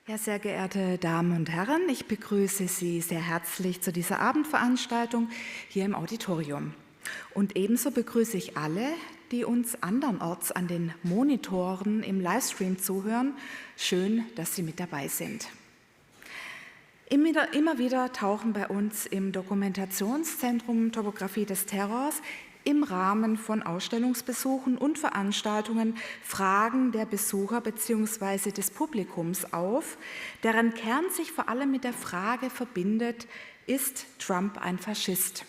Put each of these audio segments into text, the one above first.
Ja, sehr geehrte Damen und Herren, ich begrüße Sie sehr herzlich zu dieser Abendveranstaltung hier im Auditorium. Und ebenso begrüße ich alle, die uns andernorts an den Monitoren im Livestream zuhören. Schön, dass Sie mit dabei sind. Immer wieder tauchen bei uns im Dokumentationszentrum Topographie des Terrors im Rahmen von Ausstellungsbesuchen und Veranstaltungen Fragen der Besucher bzw. des Publikums auf, deren Kern sich vor allem mit der Frage verbindet: Ist Trump ein Faschist?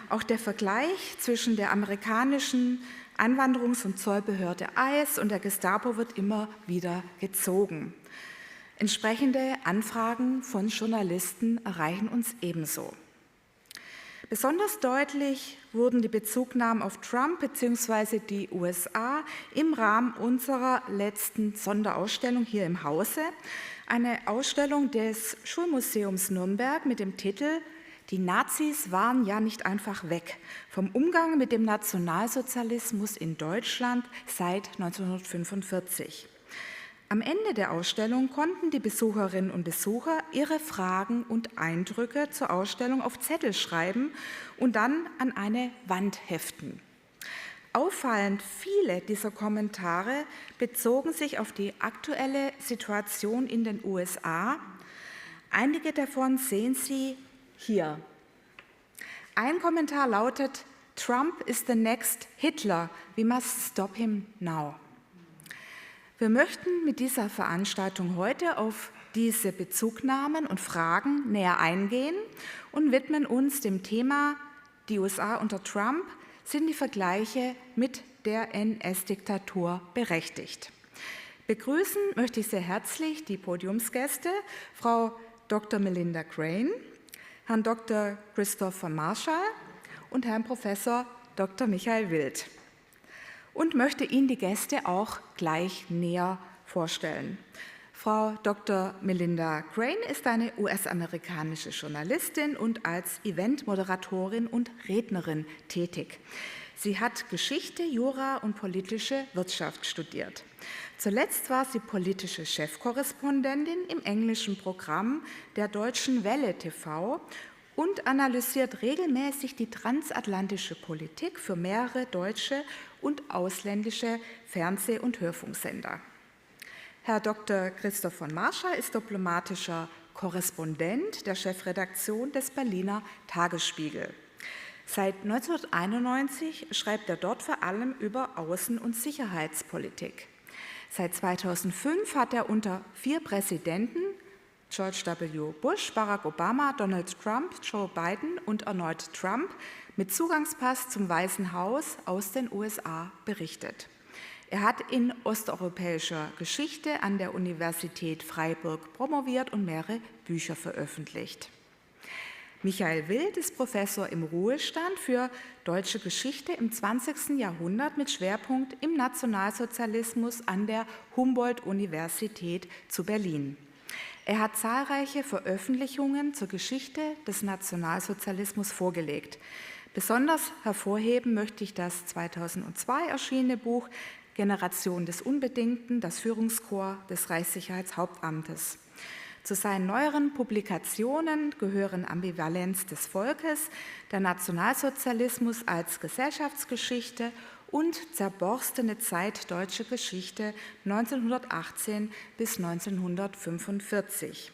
Auch der Vergleich zwischen der amerikanischen Einwanderungs- und Zollbehörde ICE und der Gestapo wird immer wieder gezogen. Entsprechende Anfragen von Journalisten erreichen uns ebenso. Besonders deutlich wurden die Bezugnahmen auf Trump bzw. die USA im Rahmen unserer letzten Sonderausstellung hier im Hause, eine Ausstellung des Schulmuseums Nürnberg mit dem Titel „Die Nazis waren ja nicht einfach weg. Vom Umgang mit dem Nationalsozialismus in Deutschland seit 1945". Am Ende der Ausstellung konnten die Besucherinnen und Besucher ihre Fragen und Eindrücke zur Ausstellung auf Zettel schreiben und dann an eine Wand heften. Auffallend viele dieser Kommentare bezogen sich auf die aktuelle Situation in den USA. Einige davon sehen Sie hier. Ein Kommentar lautet: "Trump is the next Hitler. We must stop him now". Wir möchten mit dieser Veranstaltung heute auf diese Bezugnahmen und Fragen näher eingehen und widmen uns dem Thema Die USA unter Trump. Sind die Vergleiche mit der NS-Diktatur berechtigt? Begrüßen möchte ich sehr herzlich die Podiumsgäste, Frau Dr. Melinda Crane, Herrn Dr. Christopher Marshall und Herrn Professor Dr. Michael Wild. Und möchte Ihnen die Gäste auch gleich näher vorstellen. Frau Dr. Melinda Crane ist eine US-amerikanische Journalistin und als Eventmoderatorin und Rednerin tätig. Sie hat Geschichte, Jura und politische Wirtschaft studiert. Zuletzt war sie politische Chefkorrespondentin im englischen Programm der Deutschen Welle TV und analysiert regelmäßig die transatlantische Politik für mehrere deutsche und ausländische Fernseh- und Hörfunksender. Herr Dr. Christoph von Marschall ist diplomatischer Korrespondent der Chefredaktion des Berliner Tagesspiegel. Seit 1991 schreibt er dort vor allem über Außen- und Sicherheitspolitik. Seit 2005 hat er unter 4 Präsidenten, George W. Bush, Barack Obama, Donald Trump, Joe Biden und erneut Trump, mit Zugangspass zum Weißen Haus aus den USA berichtet. Er hat in osteuropäischer Geschichte an der Universität Freiburg promoviert und mehrere Bücher veröffentlicht. Michael Wild ist Professor im Ruhestand für Deutsche Geschichte im 20. Jahrhundert mit Schwerpunkt im Nationalsozialismus an der Humboldt-Universität zu Berlin. Er hat zahlreiche Veröffentlichungen zur Geschichte des Nationalsozialismus vorgelegt. Besonders hervorheben möchte ich das 2002 erschienene Buch Generation des Unbedingten, das Führungskorps des Reichssicherheitshauptamtes. Zu seinen neueren Publikationen gehören Ambivalenz des Volkes, der Nationalsozialismus als Gesellschaftsgeschichte und Zerborstene Zeit deutsche Geschichte 1918 bis 1945.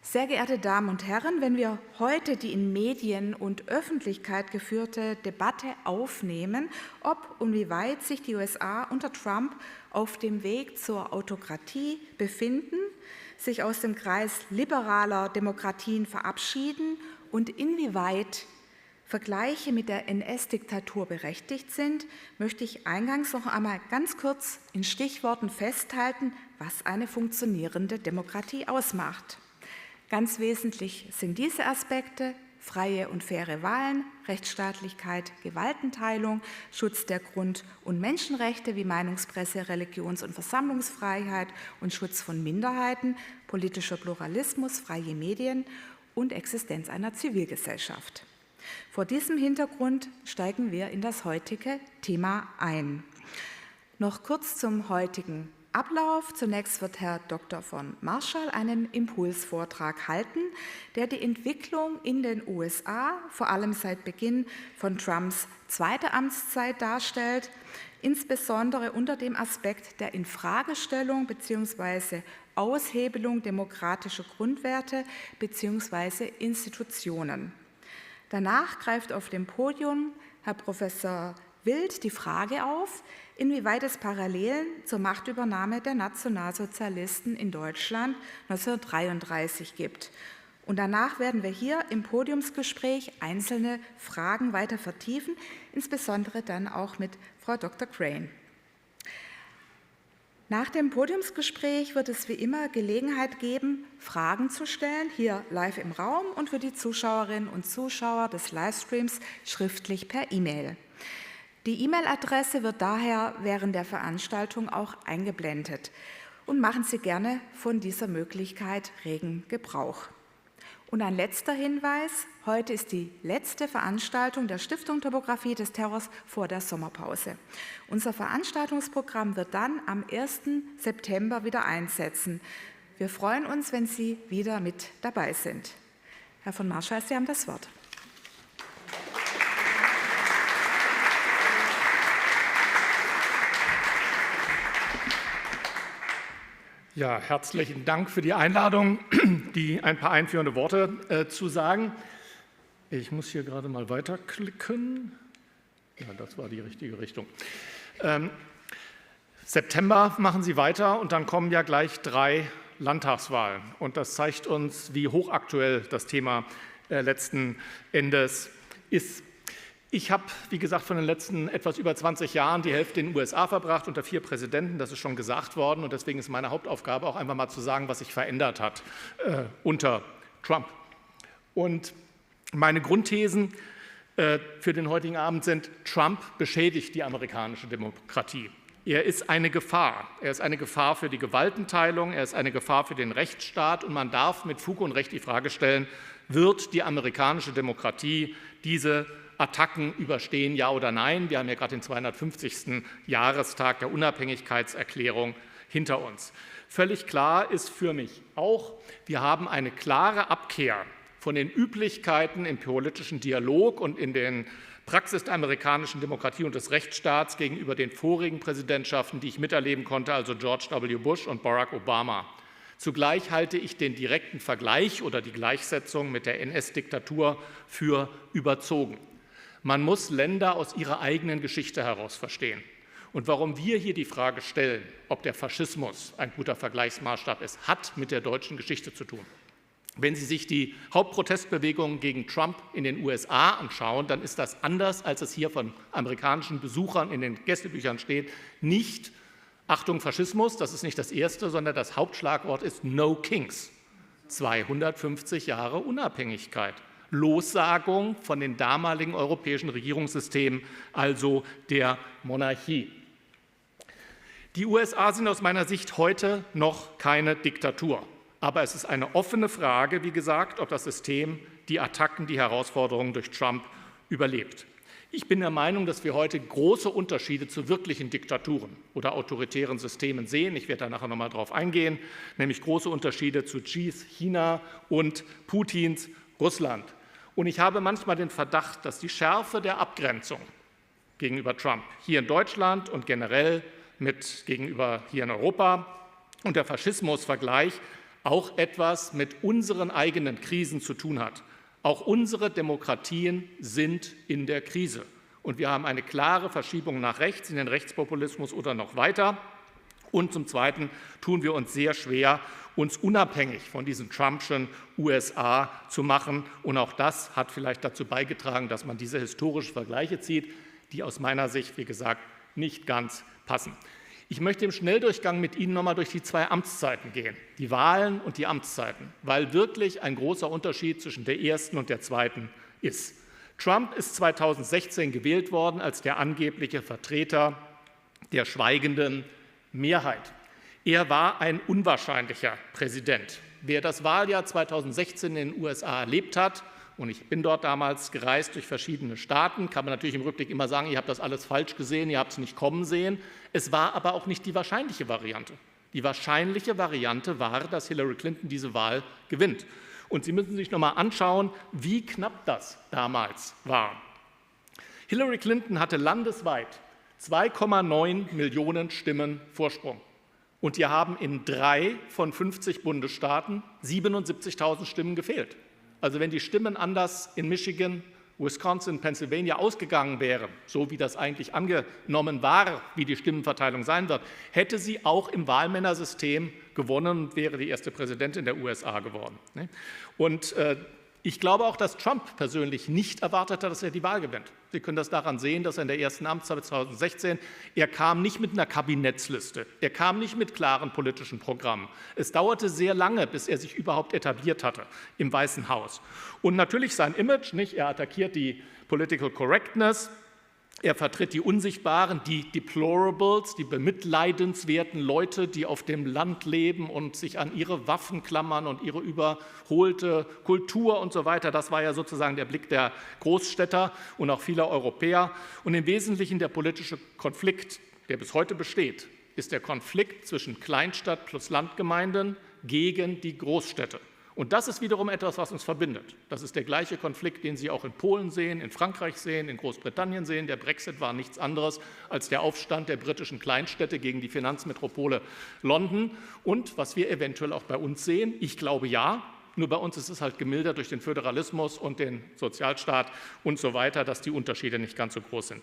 Sehr geehrte Damen und Herren, wenn wir heute die in Medien und Öffentlichkeit geführte Debatte aufnehmen, ob und wie weit sich die USA unter Trump auf dem Weg zur Autokratie befinden, sich aus dem Kreis liberaler Demokratien verabschieden und inwieweit Vergleiche mit der NS-Diktatur berechtigt sind, möchte ich eingangs noch einmal ganz kurz in Stichworten festhalten, was eine funktionierende Demokratie ausmacht. Ganz wesentlich sind diese Aspekte: freie und faire Wahlen, Rechtsstaatlichkeit, Gewaltenteilung, Schutz der Grund- und Menschenrechte wie Meinungspresse, Religions- und Versammlungsfreiheit und Schutz von Minderheiten, politischer Pluralismus, freie Medien und Existenz einer Zivilgesellschaft. Vor diesem Hintergrund steigen wir in das heutige Thema ein. Noch kurz zum heutigen Ablauf. Zunächst wird Herr Dr. von Marschall einen Impulsvortrag halten, der die Entwicklung in den USA, vor allem seit Beginn von Trumps zweiter Amtszeit darstellt, insbesondere unter dem Aspekt der Infragestellung bzw. Aushebelung demokratischer Grundwerte bzw. Institutionen. Danach greift auf dem Podium Herr Professor Wild die Frage auf, inwieweit es Parallelen zur Machtübernahme der Nationalsozialisten in Deutschland 1933 gibt. Und danach werden wir hier im Podiumsgespräch einzelne Fragen weiter vertiefen, insbesondere dann auch mit Frau Dr. Crane. Nach dem Podiumsgespräch wird es wie immer Gelegenheit geben, Fragen zu stellen, hier live im Raum und für die Zuschauerinnen und Zuschauer des Livestreams schriftlich per E-Mail. Die E-Mail-Adresse wird daher während der Veranstaltung auch eingeblendet. Und machen Sie gerne von dieser Möglichkeit regen Gebrauch. Und ein letzter Hinweis: Heute ist die letzte Veranstaltung der Stiftung Topographie des Terrors vor der Sommerpause. Unser Veranstaltungsprogramm wird dann am 1. September wieder einsetzen. Wir freuen uns, wenn Sie wieder mit dabei sind. Herr von Marschall, Sie haben das Wort. Ja, herzlichen Dank für die Einladung, ein paar einführende Worte zu sagen. Ich muss hier gerade mal weiterklicken. Ja, das war die richtige Richtung. September machen Sie weiter und dann kommen ja gleich 3 Landtagswahlen. Und das zeigt uns, wie hochaktuell das Thema letzten Endes ist. Ich habe, wie gesagt, von den letzten etwas über 20 Jahren die Hälfte in den USA verbracht, unter 4 Präsidenten, das ist schon gesagt worden. Und deswegen ist meine Hauptaufgabe auch einfach mal zu sagen, was sich verändert hat unter Trump. Und meine Grundthesen für den heutigen Abend sind: Trump beschädigt die amerikanische Demokratie. Er ist eine Gefahr. Er ist eine Gefahr für die Gewaltenteilung, er ist eine Gefahr für den Rechtsstaat. Und man darf mit Fug und Recht die Frage stellen, wird die amerikanische Demokratie diese Attacken überstehen, ja oder nein? Wir haben ja gerade den 250. Jahrestag der Unabhängigkeitserklärung hinter uns. Völlig klar ist für mich auch, wir haben eine klare Abkehr von den Üblichkeiten im politischen Dialog und in den Praxis der amerikanischen Demokratie und des Rechtsstaats gegenüber den vorigen Präsidentschaften, die ich miterleben konnte, also George W. Bush und Barack Obama. Zugleich halte ich den direkten Vergleich oder die Gleichsetzung mit der NS-Diktatur für überzogen. Man muss Länder aus ihrer eigenen Geschichte heraus verstehen. Und warum wir hier die Frage stellen, ob der Faschismus ein guter Vergleichsmaßstab ist, hat mit der deutschen Geschichte zu tun. Wenn Sie sich die Hauptprotestbewegungen gegen Trump in den USA anschauen, dann ist das anders, als es hier von amerikanischen Besuchern in den Gästebüchern steht. Nicht, Achtung, Faschismus, das ist nicht das Erste, sondern das Hauptschlagwort ist No Kings. 250 Jahre Unabhängigkeit. Lossagung von den damaligen europäischen Regierungssystemen, also der Monarchie. Die USA sind aus meiner Sicht heute noch keine Diktatur. Aber es ist eine offene Frage, wie gesagt, ob das System die Attacken, die Herausforderungen durch Trump überlebt. Ich bin der Meinung, dass wir heute große Unterschiede zu wirklichen Diktaturen oder autoritären Systemen sehen. Ich werde da nachher noch mal drauf eingehen, nämlich große Unterschiede zu Xis China und Putins Russland. Und ich habe manchmal den Verdacht, dass die Schärfe der Abgrenzung gegenüber Trump hier in Deutschland und generell gegenüber hier in Europa und der Faschismusvergleich auch etwas mit unseren eigenen Krisen zu tun hat. Auch unsere Demokratien sind in der Krise. Und wir haben eine klare Verschiebung nach rechts, in den Rechtspopulismus oder noch weiter. Und zum Zweiten tun wir uns sehr schwer, uns unabhängig von diesen Trumpschen USA zu machen. Und auch das hat vielleicht dazu beigetragen, dass man diese historischen Vergleiche zieht, die aus meiner Sicht, wie gesagt, nicht ganz passen. Ich möchte im Schnelldurchgang mit Ihnen nochmal durch die 2 Amtszeiten gehen, die Wahlen und die Amtszeiten, weil wirklich ein großer Unterschied zwischen der ersten und der zweiten ist. Trump ist 2016 gewählt worden als der angebliche Vertreter der schweigenden Mehrheit. Er war ein unwahrscheinlicher Präsident. Wer das Wahljahr 2016 in den USA erlebt hat und ich bin dort damals gereist durch verschiedene Staaten, kann man natürlich im Rückblick immer sagen, ihr habt das alles falsch gesehen, ihr habt es nicht kommen sehen. Es war aber auch nicht die wahrscheinliche Variante. Die wahrscheinliche Variante war, dass Hillary Clinton diese Wahl gewinnt. Und Sie müssen sich nochmal anschauen, wie knapp das damals war. Hillary Clinton hatte landesweit 2,9 Millionen Stimmen Vorsprung. Und ihr haben in 3 von 50 Bundesstaaten 77.000 Stimmen gefehlt. Also wenn die Stimmen anders in Michigan, Wisconsin, Pennsylvania ausgegangen wären, so wie das eigentlich angenommen war, wie die Stimmenverteilung sein wird, hätte sie auch im Wahlmännersystem gewonnen und wäre die erste Präsidentin der USA geworden. Und ich glaube auch, dass Trump persönlich nicht erwartet hat, dass er die Wahl gewinnt. Sie können das daran sehen, dass er in der ersten Amtszeit 2016, er kam nicht mit einer Kabinettsliste, er kam nicht mit klaren politischen Programmen. Es dauerte sehr lange, bis er sich überhaupt etabliert hatte im Weißen Haus. Und natürlich sein Image, nicht? Er attackiert die Political Correctness, er vertritt die Unsichtbaren, die Deplorables, die bemitleidenswerten Leute, die auf dem Land leben und sich an ihre Waffen klammern und ihre überholte Kultur und so weiter. Das war ja sozusagen der Blick der Großstädter und auch vieler Europäer. Und im Wesentlichen der politische Konflikt, der bis heute besteht, ist der Konflikt zwischen Kleinstadt plus Landgemeinden gegen die Großstädte. Und das ist wiederum etwas, was uns verbindet. Das ist der gleiche Konflikt, den Sie auch in Polen sehen, in Frankreich sehen, in Großbritannien sehen. Der Brexit war nichts anderes als der Aufstand der britischen Kleinstädte gegen die Finanzmetropole London. Und was wir eventuell auch bei uns sehen, ich glaube ja, nur bei uns ist es halt gemildert durch den Föderalismus und den Sozialstaat und so weiter, dass die Unterschiede nicht ganz so groß sind.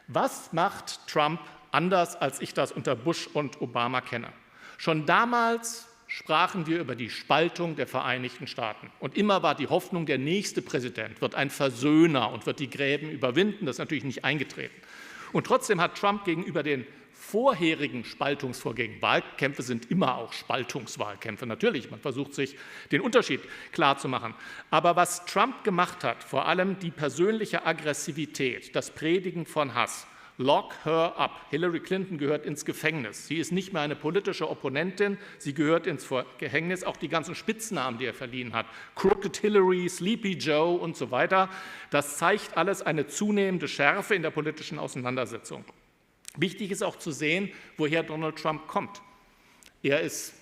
Was macht Trump anders, als ich das unter Bush und Obama kenne? Schon damals sprachen wir über die Spaltung der Vereinigten Staaten. Und immer war die Hoffnung, der nächste Präsident wird ein Versöhner und wird die Gräben überwinden. Das ist natürlich nicht eingetreten. Und trotzdem hat Trump gegenüber den vorherigen Spaltungsvorgängen, Wahlkämpfe sind immer auch Spaltungswahlkämpfe, natürlich, man versucht sich den Unterschied klarzumachen. Aber was Trump gemacht hat, vor allem die persönliche Aggressivität, das Predigen von Hass, Lock her up. Hillary Clinton gehört ins Gefängnis. Sie ist nicht mehr eine politische Opponentin, sie gehört ins Gefängnis. Auch die ganzen Spitznamen, die er verliehen hat, Crooked Hillary, Sleepy Joe und so weiter, das zeigt alles eine zunehmende Schärfe in der politischen Auseinandersetzung. Wichtig ist auch zu sehen, woher Donald Trump kommt. Er ist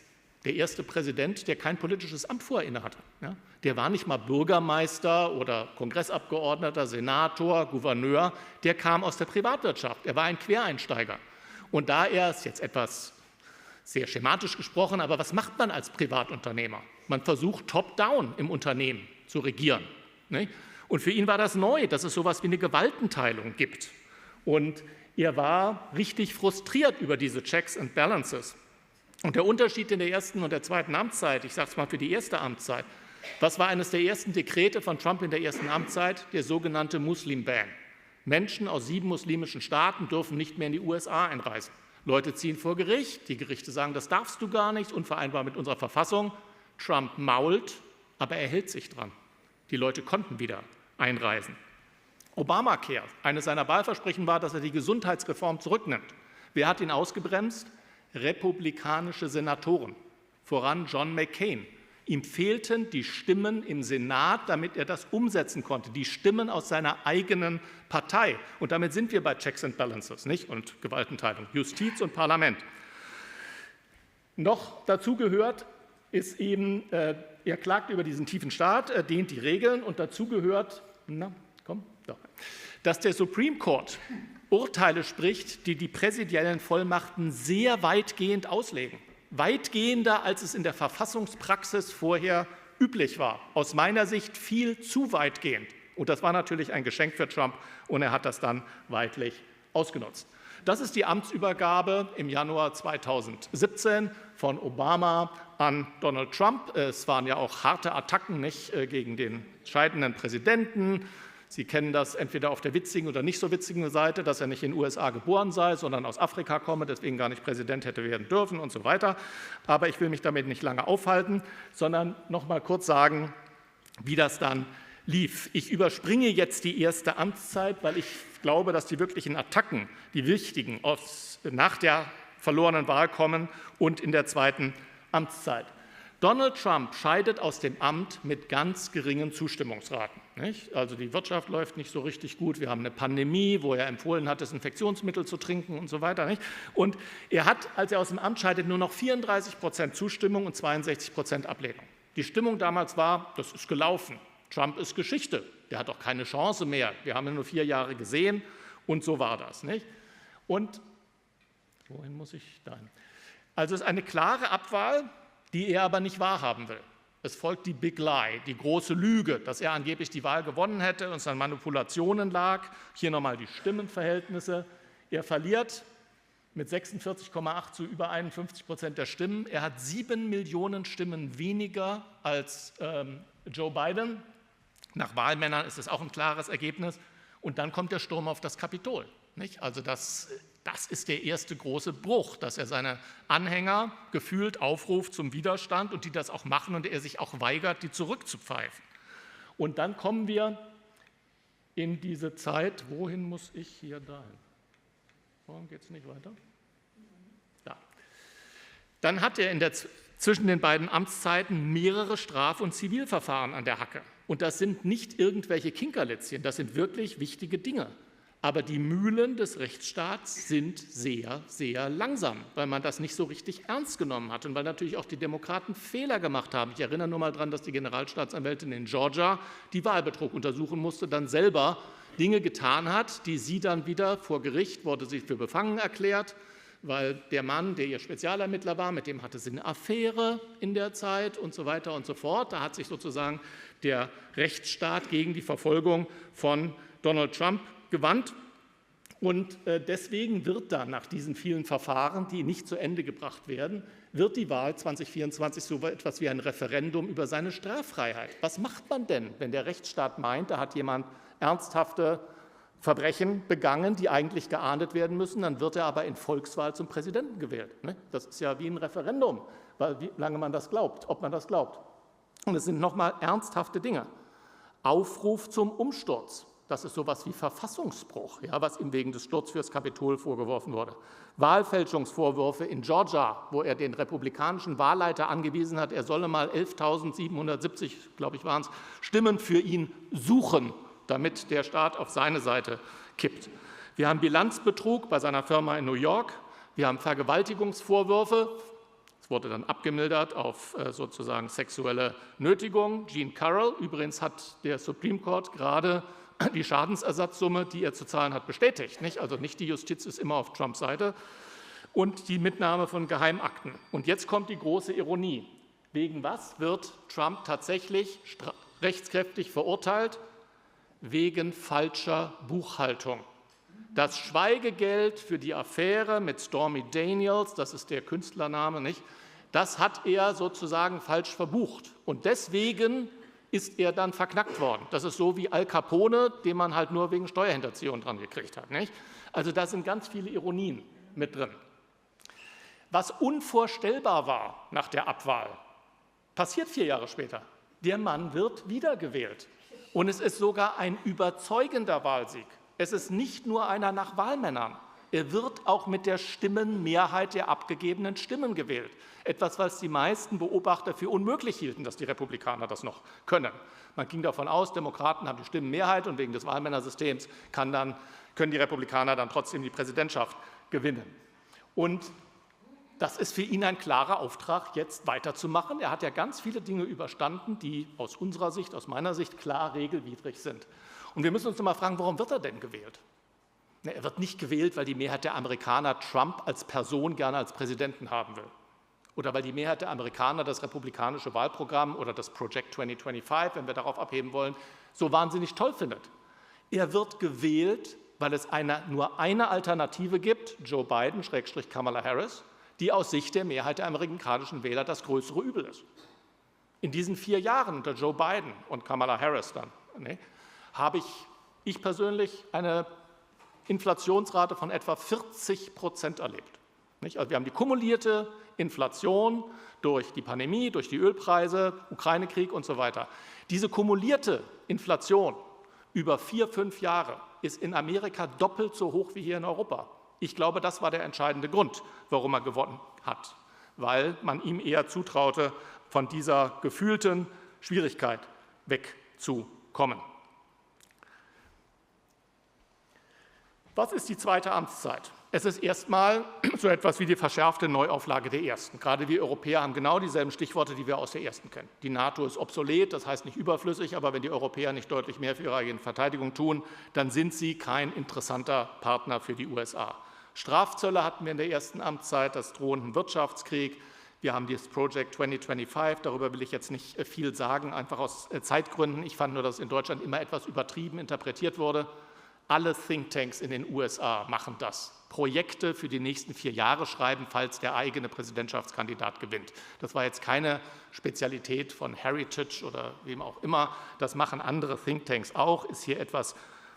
der erste Präsident, der kein politisches Amt vorher innehatte. Ja? Der war nicht mal Bürgermeister oder Kongressabgeordneter, Senator, Gouverneur, der kam aus der Privatwirtschaft. Er war ein Quereinsteiger. Und da er, ist jetzt etwas sehr schematisch gesprochen, aber was macht man als Privatunternehmer? Man versucht top-down im Unternehmen zu regieren. Ne? Und für ihn war das neu, dass es so etwas wie eine Gewaltenteilung gibt. Und er war richtig frustriert über diese Checks and Balances. Und der Unterschied in der ersten und der zweiten Amtszeit, ich sage es mal für die erste Amtszeit, was war eines der ersten Dekrete von Trump in der ersten Amtszeit? Der sogenannte Muslim-Ban. Menschen aus 7 muslimischen Staaten dürfen nicht mehr in die USA einreisen. Leute ziehen vor Gericht, die Gerichte sagen, das darfst du gar nicht, unvereinbar mit unserer Verfassung. Trump mault, aber er hält sich dran. Die Leute konnten wieder einreisen. Obamacare, eines seiner Wahlversprechen war, dass er die Gesundheitsreform zurücknimmt. Wer hat ihn ausgebremst? Republikanische Senatoren, voran John McCain. Ihm fehlten die Stimmen im Senat, damit er das umsetzen konnte, die Stimmen aus seiner eigenen Partei. Und damit sind wir bei Checks and Balances, nicht? Und Gewaltenteilung, Justiz und Parlament. Noch dazu gehört ist eben, er klagt über diesen tiefen Staat, dehnt die Regeln und dazu gehört, dass der Supreme Court Urteile spricht, die die präsidiellen Vollmachten sehr weitgehend auslegen. Weitgehender, als es in der Verfassungspraxis vorher üblich war. Aus meiner Sicht viel zu weitgehend. Und das war natürlich ein Geschenk für Trump und er hat das dann weitlich ausgenutzt. Das ist die Amtsübergabe im Januar 2017 von Obama an Donald Trump. Es waren ja auch harte Attacken nicht, gegen den scheidenden Präsidenten. Sie kennen das entweder auf der witzigen oder nicht so witzigen Seite, dass er nicht in den USA geboren sei, sondern aus Afrika komme, deswegen gar nicht Präsident hätte werden dürfen und so weiter. Aber ich will mich damit nicht lange aufhalten, sondern noch mal kurz sagen, wie das dann lief. Ich überspringe jetzt die erste Amtszeit, weil ich glaube, dass die wirklichen Attacken, die wichtigen, nach der verlorenen Wahl kommen und in der zweiten Amtszeit. Donald Trump scheidet aus dem Amt mit ganz geringen Zustimmungsraten. Nicht? Also die Wirtschaft läuft nicht so richtig gut, wir haben eine Pandemie, wo er empfohlen hat, Desinfektionsmittel zu trinken und so weiter. Nicht? Und er hat, als er aus dem Amt scheidet, nur noch 34% Zustimmung und 62% Ablehnung. Die Stimmung damals war, das ist gelaufen, Trump ist Geschichte, der hat auch keine Chance mehr, wir haben ihn nur 4 Jahre gesehen und so war das. Nicht? Und wohin muss ich? Dahin. Also es ist eine klare Abwahl, die er aber nicht wahrhaben will. Es folgt die Big Lie, die große Lüge, dass er angeblich die Wahl gewonnen hätte und es an Manipulationen lag. Hier nochmal die Stimmenverhältnisse. Er verliert mit 46,8 zu über 51% der Stimmen. Er hat 7 Millionen Stimmen weniger als Joe Biden. Nach Wahlmännern ist es auch ein klares Ergebnis. Und dann kommt der Sturm auf das Kapitol. Nicht? Also das ist der erste große Bruch, dass er seine Anhänger gefühlt aufruft zum Widerstand und die das auch machen und er sich auch weigert, die zurückzupfeifen. Und dann kommen wir in diese Zeit, wohin muss ich hier dahin? Warum geht es nicht weiter? Da. Dann hat er zwischen den beiden Amtszeiten mehrere Straf- und Zivilverfahren an der Hacke. Und das sind nicht irgendwelche Kinkerlitzchen, das sind wirklich wichtige Dinge. Aber die Mühlen des Rechtsstaats sind sehr, sehr langsam, weil man das nicht so richtig ernst genommen hat und weil natürlich auch die Demokraten Fehler gemacht haben. Ich erinnere nur mal daran, dass die Generalstaatsanwältin in Georgia die Wahlbetrug untersuchen musste, dann selber Dinge getan hat, die sie dann wieder vor Gericht, wurde sie für befangen erklärt, weil der Mann, der ihr Spezialermittler war, mit dem hatte sie eine Affäre in der Zeit und so weiter und so fort. Da hat sich sozusagen der Rechtsstaat gegen die Verfolgung von Donald Trump gewandt und deswegen wird dann nach diesen vielen Verfahren, die nicht zu Ende gebracht werden, wird die Wahl 2024 so etwas wie ein Referendum über seine Straffreiheit. Was macht man denn, wenn der Rechtsstaat meint, da hat jemand ernsthafte Verbrechen begangen, die eigentlich geahndet werden müssen, dann wird er aber in Volkswahl zum Präsidenten gewählt. Das ist ja wie ein Referendum, weil wie lange man das glaubt, ob man das glaubt. Und es sind nochmal ernsthafte Dinge. Aufruf zum Umsturz. Das ist sowas wie Verfassungsbruch, ja, was ihm wegen des Sturzes fürs Kapitol vorgeworfen wurde. Wahlfälschungsvorwürfe in Georgia, wo er den republikanischen Wahlleiter angewiesen hat, er solle mal 11.770, glaube ich, waren es, Stimmen für ihn suchen, damit der Staat auf seine Seite kippt. Wir haben Bilanzbetrug bei seiner Firma in New York. Wir haben Vergewaltigungsvorwürfe. Es wurde dann abgemildert auf sozusagen sexuelle Nötigung. Jean Carroll, übrigens hat der Supreme Court gerade die Schadensersatzsumme, die er zu zahlen hat, bestätigt. Nicht? Also nicht die Justiz ist immer auf Trumps Seite. Und die Mitnahme von Geheimakten. Und jetzt kommt die große Ironie. Wegen was wird Trump tatsächlich rechtskräftig verurteilt? Wegen falscher Buchhaltung. Das Schweigegeld für die Affäre mit Stormy Daniels, das ist der Künstlername, nicht? Das hat er sozusagen falsch verbucht. Und deswegen ist er dann verknackt worden. Das ist so wie Al Capone, den man halt nur wegen Steuerhinterziehung dran gekriegt hat. Nicht? Also da sind ganz viele Ironien mit drin. Was unvorstellbar war nach der Abwahl, passiert 4 Jahre später. Der Mann wird wiedergewählt. Und es ist sogar ein überzeugender Wahlsieg. Es ist nicht nur einer nach Wahlmännern. Er wird auch mit der Stimmenmehrheit der abgegebenen Stimmen gewählt. Etwas, was die meisten Beobachter für unmöglich hielten, dass die Republikaner das noch können. Man ging davon aus, Demokraten haben die Stimmenmehrheit und wegen des Wahlmännersystems können die Republikaner dann trotzdem die Präsidentschaft gewinnen. Und das ist für ihn ein klarer Auftrag, jetzt weiterzumachen. Er hat ja ganz viele Dinge überstanden, die aus unserer Sicht, aus meiner Sicht klar regelwidrig sind. Und wir müssen uns noch mal fragen, warum wird er denn gewählt? Er wird nicht gewählt, weil die Mehrheit der Amerikaner Trump als Person gerne als Präsidenten haben will. Oder weil die Mehrheit der Amerikaner das republikanische Wahlprogramm oder das Project 2025, wenn wir darauf abheben wollen, so wahnsinnig toll findet. Er wird gewählt, weil es nur eine Alternative gibt, Joe Biden / Kamala Harris, die aus Sicht der Mehrheit der amerikanischen Wähler das größere Übel ist. In diesen 4 Jahren unter Joe Biden und Kamala Harris dann, habe ich persönlich eine Inflationsrate von etwa 40% erlebt. Also wir haben die kumulierte Inflation durch die Pandemie, durch die Ölpreise, Ukraine-Krieg und so weiter. Diese kumulierte Inflation über 4, 5 Jahre ist in Amerika doppelt so hoch wie hier in Europa. Ich glaube, das war der entscheidende Grund, warum er gewonnen hat, weil man ihm eher zutraute, von dieser gefühlten Schwierigkeit wegzukommen. Was ist die zweite Amtszeit? Es ist erstmal so etwas wie die verschärfte Neuauflage der ersten. Gerade wir Europäer haben genau dieselben Stichworte, die wir aus der ersten kennen. Die NATO ist obsolet, das heißt nicht überflüssig, aber wenn die Europäer nicht deutlich mehr für ihre eigene Verteidigung tun, dann sind sie kein interessanter Partner für die USA. Strafzölle hatten wir in der ersten Amtszeit, das drohenden Wirtschaftskrieg. Wir haben das Project 2025, darüber will ich jetzt nicht viel sagen, einfach aus Zeitgründen. Ich fand nur, dass es in Deutschland immer etwas übertrieben interpretiert wurde. Alle Thinktanks in den USA machen das. Projekte für die nächsten 4 Jahre schreiben, falls der eigene Präsidentschaftskandidat gewinnt. Das war jetzt keine Spezialität von Heritage oder wem auch immer. Das machen andere Thinktanks auch. Ist hier etwas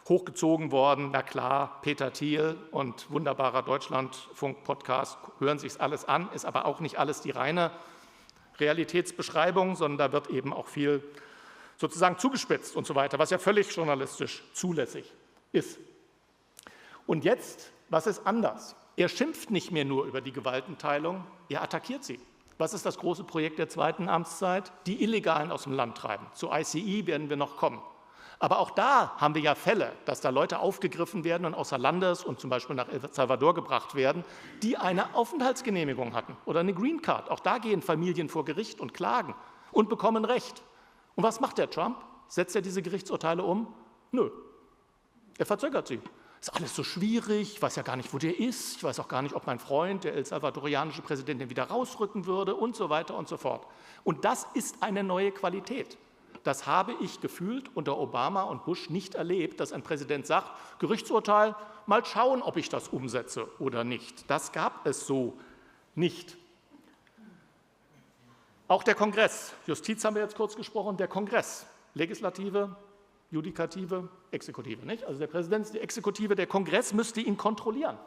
hochgezogen worden? Na klar, Peter Thiel und wunderbarer Deutschlandfunk-Podcast hören sich alles an, ist aber auch nicht alles die reine Realitätsbeschreibung, sondern da wird eben auch viel sozusagen zugespitzt und so weiter, was ja völlig journalistisch zulässig ist. Und jetzt, was ist anders? Er schimpft nicht mehr nur über die Gewaltenteilung, er attackiert sie. Was ist das große Projekt der zweiten Amtszeit? Die Illegalen aus dem Land treiben. Zu ICE werden wir noch kommen. Aber auch da haben wir ja Fälle, dass da Leute aufgegriffen werden und außer Landes und zum Beispiel nach El Salvador gebracht werden, die eine Aufenthaltsgenehmigung hatten oder eine Green Card. Auch da gehen Familien vor Gericht und klagen und bekommen Recht. Und was macht der Trump? Setzt er diese Gerichtsurteile um? Nö. Er verzögert sie. Ist alles so schwierig, ich weiß ja gar nicht, wo der ist, ich weiß auch gar nicht, ob mein Freund, der el-salvadorianische Präsident, den wieder rausrücken würde und so weiter und so fort. Und das ist eine neue Qualität. Das habe ich gefühlt unter Obama und Bush nicht erlebt, dass ein Präsident sagt, Gerichtsurteil, mal schauen, ob ich das umsetze oder nicht. Das gab es so nicht. Auch der Kongress, Justiz haben wir jetzt kurz gesprochen, der Kongress, Legislative, Judikative, Exekutive. Nicht? Also der Präsident ist die Exekutive, der Kongress müsste ihn kontrollieren.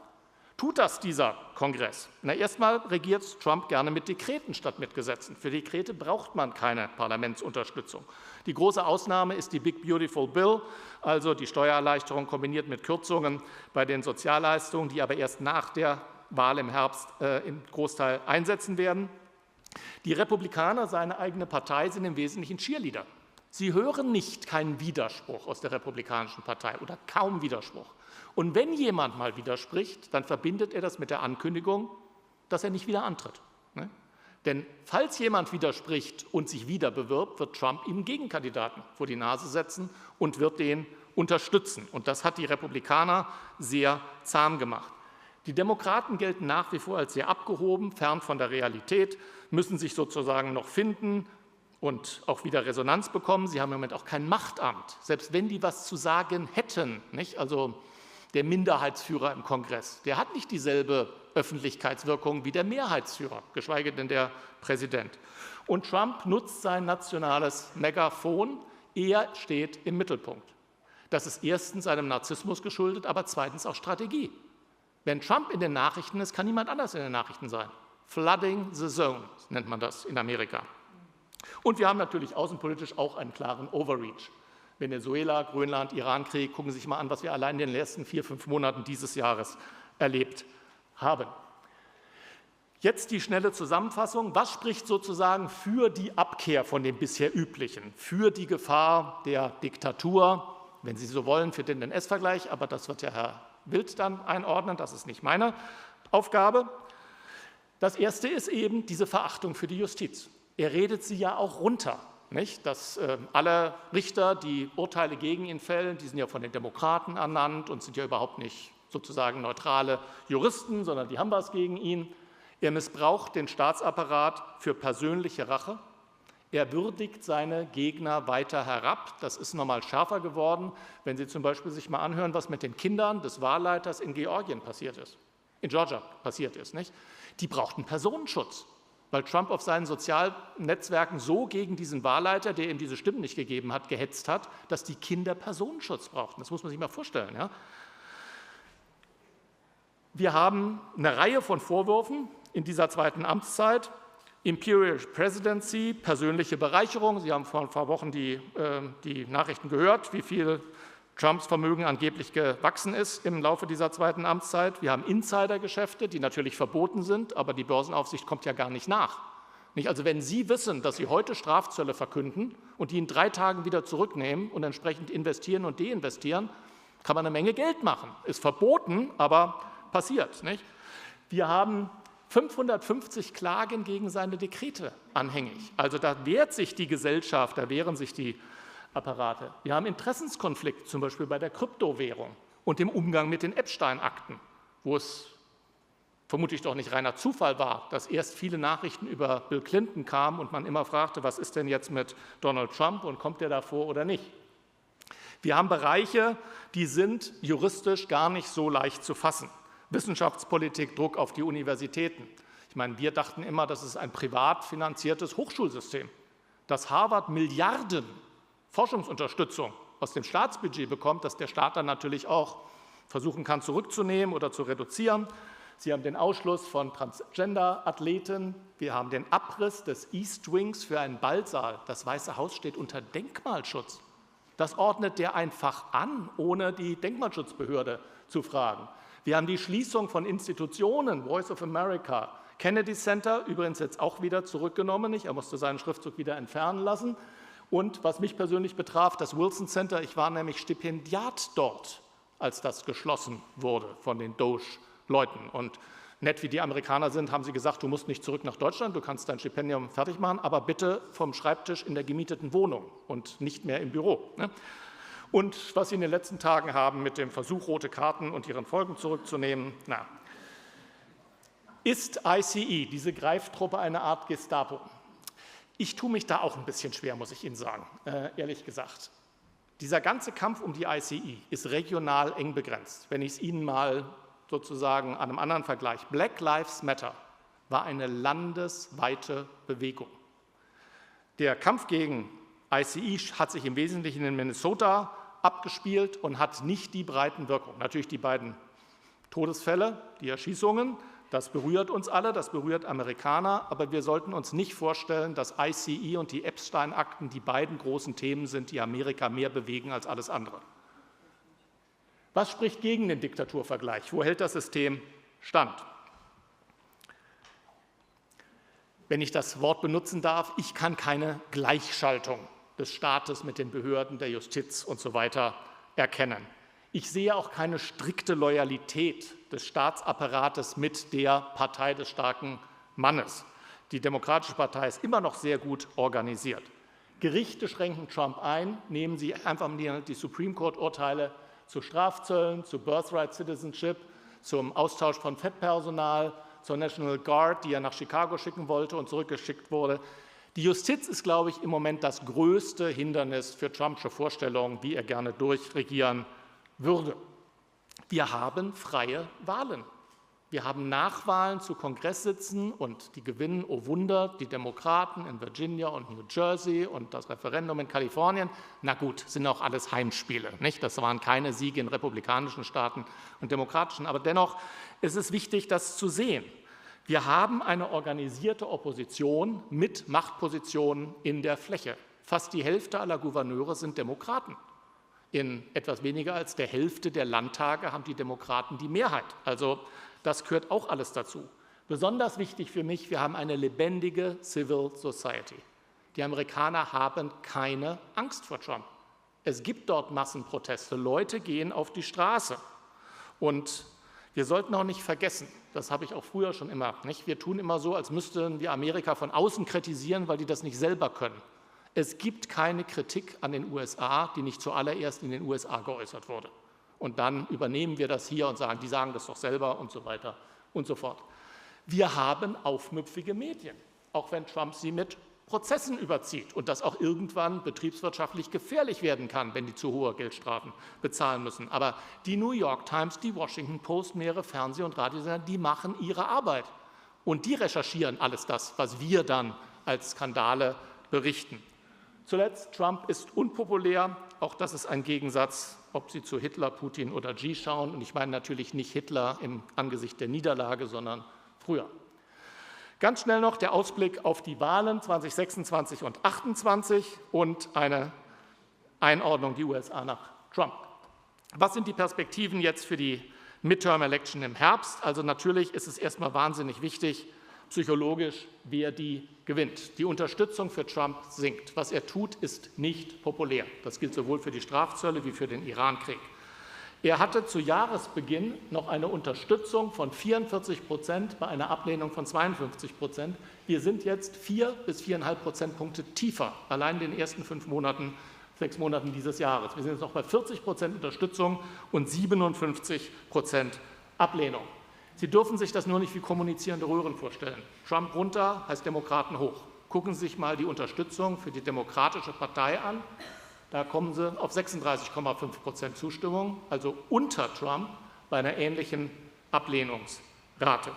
Tut das dieser Kongress? Na, erstmal regiert Trump gerne mit Dekreten statt mit Gesetzen. Für Dekrete braucht man keine Parlamentsunterstützung. Die große Ausnahme ist die Big Beautiful Bill, also die Steuererleichterung kombiniert mit Kürzungen bei den Sozialleistungen, die aber erst nach der Wahl im Herbst im Großteil einsetzen werden. Die Republikaner, seine eigene Partei, sind im Wesentlichen Cheerleader. Sie hören keinen Widerspruch aus der Republikanischen Partei oder kaum Widerspruch. Und wenn jemand mal widerspricht, dann verbindet er das mit der Ankündigung, dass er nicht wieder antritt. Denn falls jemand widerspricht und sich wieder bewirbt, wird Trump ihm einen Gegenkandidaten vor die Nase setzen und wird den unterstützen. Und das hat die Republikaner sehr zahm gemacht. Die Demokraten gelten nach wie vor als sehr abgehoben, fern von der Realität, müssen sich sozusagen noch finden und auch wieder Resonanz bekommen. Sie haben im Moment auch kein Machtamt, selbst wenn die was zu sagen hätten. Nicht? Also der Minderheitsführer im Kongress, der hat nicht dieselbe Öffentlichkeitswirkung wie der Mehrheitsführer, geschweige denn der Präsident. Und Trump nutzt sein nationales Megafon, er steht im Mittelpunkt. Das ist erstens seinem Narzissmus geschuldet, aber zweitens auch Strategie. Wenn Trump in den Nachrichten ist, kann niemand anders in den Nachrichten sein. Flooding the zone nennt man das in Amerika. Und wir haben natürlich außenpolitisch auch einen klaren Overreach. Venezuela, Grönland, Irankrieg, gucken Sie sich mal an, was wir allein in den letzten 4-5 Monaten dieses Jahres erlebt haben. Jetzt die schnelle Zusammenfassung. Was spricht sozusagen für die Abkehr von dem bisher Üblichen, für die Gefahr der Diktatur, wenn Sie so wollen, für den NS-Vergleich, aber das wird ja Herr Wild dann einordnen, das ist nicht meine Aufgabe. Das Erste ist eben diese Verachtung für die Justiz. Er redet sie ja auch runter, nicht? Dass alle Richter, die Urteile gegen ihn fällen, die sind ja von den Demokraten ernannt und sind ja überhaupt nicht sozusagen neutrale Juristen, sondern die haben was gegen ihn. Er missbraucht den Staatsapparat für persönliche Rache. Er würdigt seine Gegner weiter herab. Das ist nochmal schärfer geworden, wenn Sie zum Beispiel sich mal anhören, was mit den Kindern des Wahlleiters in Georgien passiert ist, in Georgia passiert ist. Nicht? Die brauchten Personenschutz, weil Trump auf seinen sozialen Netzwerken so gegen diesen Wahlleiter, der ihm diese Stimmen nicht gegeben hat, gehetzt hat, dass die Kinder Personenschutz brauchten. Das muss man sich mal vorstellen. Ja? Wir haben eine Reihe von Vorwürfen in dieser zweiten Amtszeit. Imperial Presidency, persönliche Bereicherung. Sie haben vor ein paar Wochen die Nachrichten gehört, wie viel Trumps Vermögen angeblich gewachsen ist im Laufe dieser zweiten Amtszeit. Wir haben Insidergeschäfte, die natürlich verboten sind, aber die Börsenaufsicht kommt ja gar nicht nach. Also wenn Sie wissen, dass Sie heute Strafzölle verkünden und die in 3 Tagen wieder zurücknehmen und entsprechend investieren und deinvestieren, kann man eine Menge Geld machen. Ist verboten, aber passiert. Nicht? Wir haben 550 Klagen gegen seine Dekrete anhängig. Also da wehrt sich die Gesellschaft, da wehren sich die Apparate. Wir haben Interessenskonflikt, zum Beispiel bei der Kryptowährung und dem Umgang mit den Epstein-Akten, wo es vermutlich doch nicht reiner Zufall war, dass erst viele Nachrichten über Bill Clinton kamen und man immer fragte, was ist denn jetzt mit Donald Trump und kommt der davor oder nicht? Wir haben Bereiche, die sind juristisch gar nicht so leicht zu fassen. Wissenschaftspolitik, Druck auf die Universitäten. Ich meine, wir dachten immer, das ist ein privat finanziertes Hochschulsystem. Dass Harvard Milliarden Forschungsunterstützung aus dem Staatsbudget bekommt, dass der Staat dann natürlich auch versuchen kann, zurückzunehmen oder zu reduzieren. Sie haben den Ausschluss von Transgender-Athleten. Wir haben den Abriss des East Wings für einen Ballsaal. Das Weiße Haus steht unter Denkmalschutz. Das ordnet der einfach an, ohne die Denkmalschutzbehörde zu fragen. Wir haben die Schließung von Institutionen, Voice of America, Kennedy Center, übrigens jetzt auch wieder zurückgenommen. Er musste seinen Schriftzug wieder entfernen lassen. Und was mich persönlich betraf, das Wilson Center, ich war nämlich Stipendiat dort, als das geschlossen wurde von den Doge-Leuten. Und nett wie die Amerikaner sind, haben sie gesagt, du musst nicht zurück nach Deutschland, du kannst dein Stipendium fertig machen, aber bitte vom Schreibtisch in der gemieteten Wohnung und nicht mehr im Büro. Und was Sie in den letzten Tagen haben mit dem Versuch, rote Karten und ihren Folgen zurückzunehmen, ist ICE, diese Greiftruppe, eine Art Gestapo? Ich tue mich da auch ein bisschen schwer, muss ich Ihnen sagen, ehrlich gesagt. Dieser ganze Kampf um die ICE ist regional eng begrenzt. Wenn ich es Ihnen mal sozusagen an einem anderen Vergleich. Black Lives Matter war eine landesweite Bewegung. Der Kampf gegen ICE hat sich im Wesentlichen in Minnesota abgespielt und hat nicht die breiten Wirkungen. Natürlich die beiden Todesfälle, die Erschießungen, das berührt uns alle, das berührt Amerikaner, aber wir sollten uns nicht vorstellen, dass ICE und die Epstein-Akten die beiden großen Themen sind, die Amerika mehr bewegen als alles andere. Was spricht gegen den Diktaturvergleich? Wo hält das System stand? Wenn ich das Wort benutzen darf, ich kann keine Gleichschaltung des Staates mit den Behörden, der Justiz und so weiter erkennen. Ich sehe auch keine strikte Loyalität des Staatsapparates mit der Partei des starken Mannes. Die Demokratische Partei ist immer noch sehr gut organisiert. Gerichte schränken Trump ein, nehmen Sie einfach die Supreme Court-Urteile zu Strafzöllen, zu Birthright Citizenship, zum Austausch von Fettpersonal, zur National Guard, die er nach Chicago schicken wollte und zurückgeschickt wurde. Die Justiz ist, glaube ich, im Moment das größte Hindernis für Trumpsche Vorstellungen, wie er gerne durchregieren würde. Wir haben freie Wahlen. Wir haben Nachwahlen zu Kongresssitzen und die gewinnen, oh Wunder, die Demokraten in Virginia und New Jersey und das Referendum in Kalifornien. Na gut, sind auch alles Heimspiele, nicht? Das waren keine Siege in republikanischen Staaten und demokratischen. Aber dennoch ist es wichtig, das zu sehen. Wir haben eine organisierte Opposition mit Machtpositionen in der Fläche. Fast die Hälfte aller Gouverneure sind Demokraten. In etwas weniger als der Hälfte der Landtage haben die Demokraten die Mehrheit. Also das gehört auch alles dazu. Besonders wichtig für mich, wir haben eine lebendige Civil Society. Die Amerikaner haben keine Angst vor Trump. Es gibt dort Massenproteste, Leute gehen auf die Straße. Und wir sollten auch nicht vergessen, das habe ich auch früher schon immer, nicht? Wir tun immer so, als müssten wir Amerika von außen kritisieren, weil die das nicht selber können. Es gibt keine Kritik an den USA, die nicht zuallererst in den USA geäußert wurde. Und dann übernehmen wir das hier und sagen, die sagen das doch selber und so weiter und so fort. Wir haben aufmüpfige Medien, auch wenn Trump sie mit Prozessen überzieht und das auch irgendwann betriebswirtschaftlich gefährlich werden kann, wenn die zu hohe Geldstrafen bezahlen müssen. Aber die New York Times, die Washington Post, mehrere Fernseh- und Radiosender, die machen ihre Arbeit. Und die recherchieren alles das, was wir dann als Skandale berichten. Zuletzt, Trump ist unpopulär. Auch das ist ein Gegensatz, ob Sie zu Hitler, Putin oder Xi schauen. Und ich meine natürlich nicht Hitler im Angesicht der Niederlage, sondern früher. Ganz schnell noch der Ausblick auf die Wahlen 2026 und 2028 und eine Einordnung die USA nach Trump. Was sind die Perspektiven jetzt für die Midterm-Election im Herbst? Also natürlich ist es erstmal wahnsinnig wichtig, psychologisch, wer die gewinnt. Die Unterstützung für Trump sinkt. Was er tut, ist nicht populär. Das gilt sowohl für die Strafzölle wie für den Irankrieg. Er hatte zu Jahresbeginn noch eine Unterstützung von 44% bei einer Ablehnung von 52%. Wir sind jetzt 4 bis 4,5 Prozentpunkte tiefer, allein in den ersten 6 Monaten dieses Jahres. Wir sind jetzt noch bei 40% Unterstützung und 57% Ablehnung. Sie dürfen sich das nur nicht wie kommunizierende Röhren vorstellen. Trump runter heißt Demokraten hoch. Gucken Sie sich mal die Unterstützung für die Demokratische Partei an. Da kommen Sie auf 36,5% Zustimmung, also unter Trump bei einer ähnlichen Ablehnungsrate.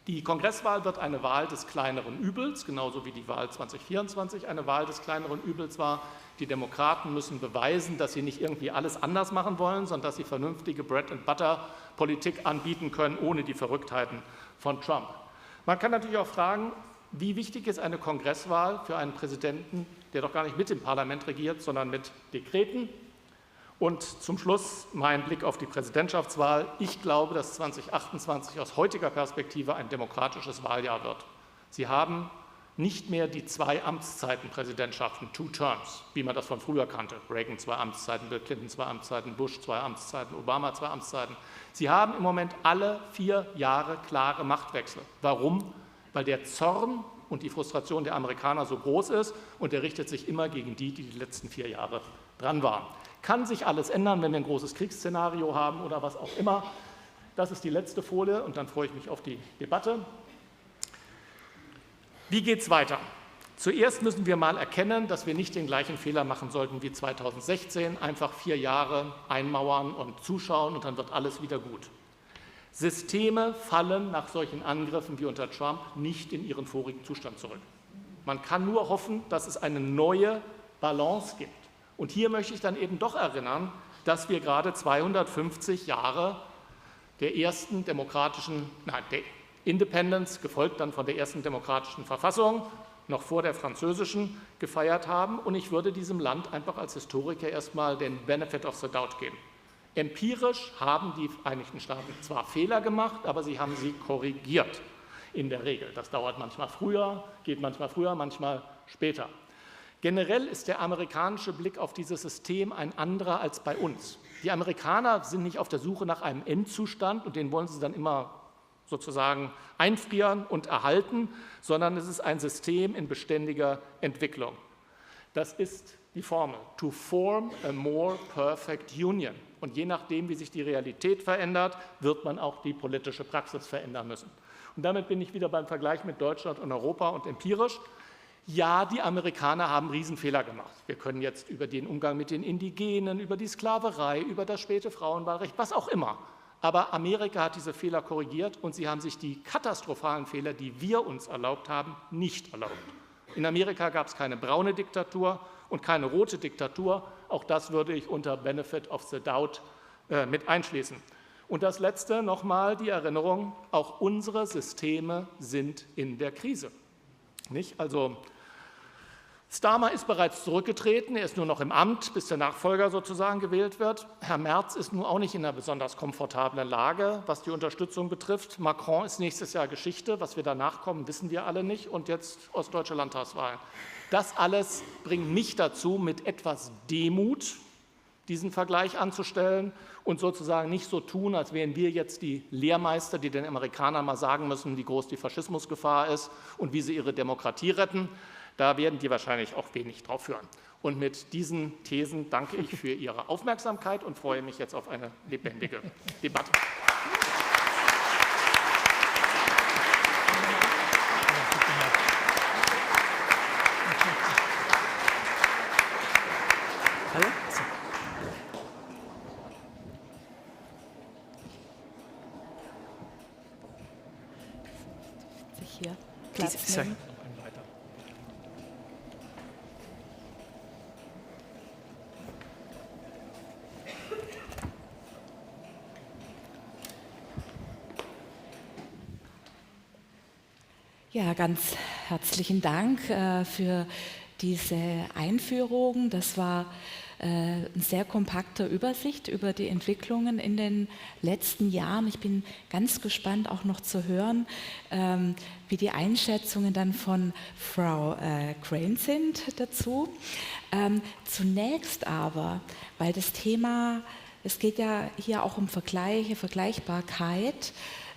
Die Kongresswahl wird eine Wahl des kleineren Übels, genauso wie die Wahl 2024 eine Wahl des kleineren Übels war. Die Demokraten müssen beweisen, dass sie nicht irgendwie alles anders machen wollen, sondern dass sie vernünftige Bread-and-Butter-Politik anbieten können, ohne die Verrücktheiten von Trump. Man kann natürlich auch fragen, wie wichtig ist eine Kongresswahl für einen Präsidenten, der doch gar nicht mit dem Parlament regiert, sondern mit Dekreten? Und zum Schluss mein Blick auf die Präsidentschaftswahl. Ich glaube, dass 2028 aus heutiger Perspektive ein demokratisches Wahljahr wird. Sie haben nicht mehr die 2 Amtszeiten-Präsidentschaften, 2 Terms, wie man das von früher kannte. Reagan 2 Amtszeiten, Bill Clinton 2 Amtszeiten, Bush 2 Amtszeiten, Obama 2 Amtszeiten. Sie haben im Moment alle 4 Jahre klare Machtwechsel. Warum? Weil der Zorn und die Frustration der Amerikaner so groß ist und er richtet sich immer gegen die, die die letzten 4 Jahre dran waren. Kann sich alles ändern, wenn wir ein großes Kriegsszenario haben oder was auch immer. Das ist die letzte Folie und dann freue ich mich auf die Debatte. Wie geht es weiter? Zuerst müssen wir mal erkennen, dass wir nicht den gleichen Fehler machen sollten wie 2016, einfach 4 Jahre einmauern und zuschauen und dann wird alles wieder gut. Systeme fallen nach solchen Angriffen wie unter Trump nicht in ihren vorigen Zustand zurück. Man kann nur hoffen, dass es eine neue Balance gibt. Und hier möchte ich dann eben doch erinnern, dass wir gerade 250 Jahre der ersten der Independence, gefolgt dann von der ersten demokratischen Verfassung, noch vor der französischen, gefeiert haben. Und ich würde diesem Land einfach als Historiker erstmal den Benefit of the Doubt geben. Empirisch haben die Vereinigten Staaten zwar Fehler gemacht, aber sie haben sie korrigiert in der Regel. Das dauert manchmal früher, geht manchmal früher, manchmal später. Generell ist der amerikanische Blick auf dieses System ein anderer als bei uns. Die Amerikaner sind nicht auf der Suche nach einem Endzustand und den wollen sie dann immer sozusagen einfrieren und erhalten, sondern es ist ein System in beständiger Entwicklung. Das ist die Formel, to form a more perfect union. Und je nachdem, wie sich die Realität verändert, wird man auch die politische Praxis verändern müssen. Und damit bin ich wieder beim Vergleich mit Deutschland und Europa und empirisch. Ja, die Amerikaner haben Riesenfehler gemacht. Wir können jetzt über den Umgang mit den Indigenen, über die Sklaverei, über das späte Frauenwahlrecht, was auch immer. Aber Amerika hat diese Fehler korrigiert und sie haben sich die katastrophalen Fehler, die wir uns erlaubt haben, nicht erlaubt. In Amerika gab es keine braune Diktatur und keine rote Diktatur. Auch das würde ich unter Benefit of the Doubt mit einschließen. Und das Letzte nochmal die Erinnerung, auch unsere Systeme sind in der Krise. Nicht? Also Starmer ist bereits zurückgetreten, er ist nur noch im Amt, bis der Nachfolger sozusagen gewählt wird. Herr Merz ist nun auch nicht in einer besonders komfortablen Lage, was die Unterstützung betrifft. Macron ist nächstes Jahr Geschichte, was wir danach kommen, wissen wir alle nicht. Und jetzt ostdeutsche Landtagswahlen. Das alles bringt mich dazu, mit etwas Demut diesen Vergleich anzustellen und sozusagen nicht so tun, als wären wir jetzt die Lehrmeister, die den Amerikanern mal sagen müssen, wie groß die Faschismusgefahr ist und wie sie ihre Demokratie retten. Da werden die wahrscheinlich auch wenig drauf hören. Und mit diesen Thesen danke ich für Ihre Aufmerksamkeit und freue mich jetzt auf eine lebendige Debatte. Hier Platz nehmen. Ja, ganz herzlichen Dank für diese Einführung. Das war eine sehr kompakte Übersicht über die Entwicklungen in den letzten Jahren. Ich bin ganz gespannt, auch noch zu hören, wie die Einschätzungen dann von Frau Crane sind dazu. Zunächst aber, weil das Thema, es geht ja hier auch um Vergleichbarkeit,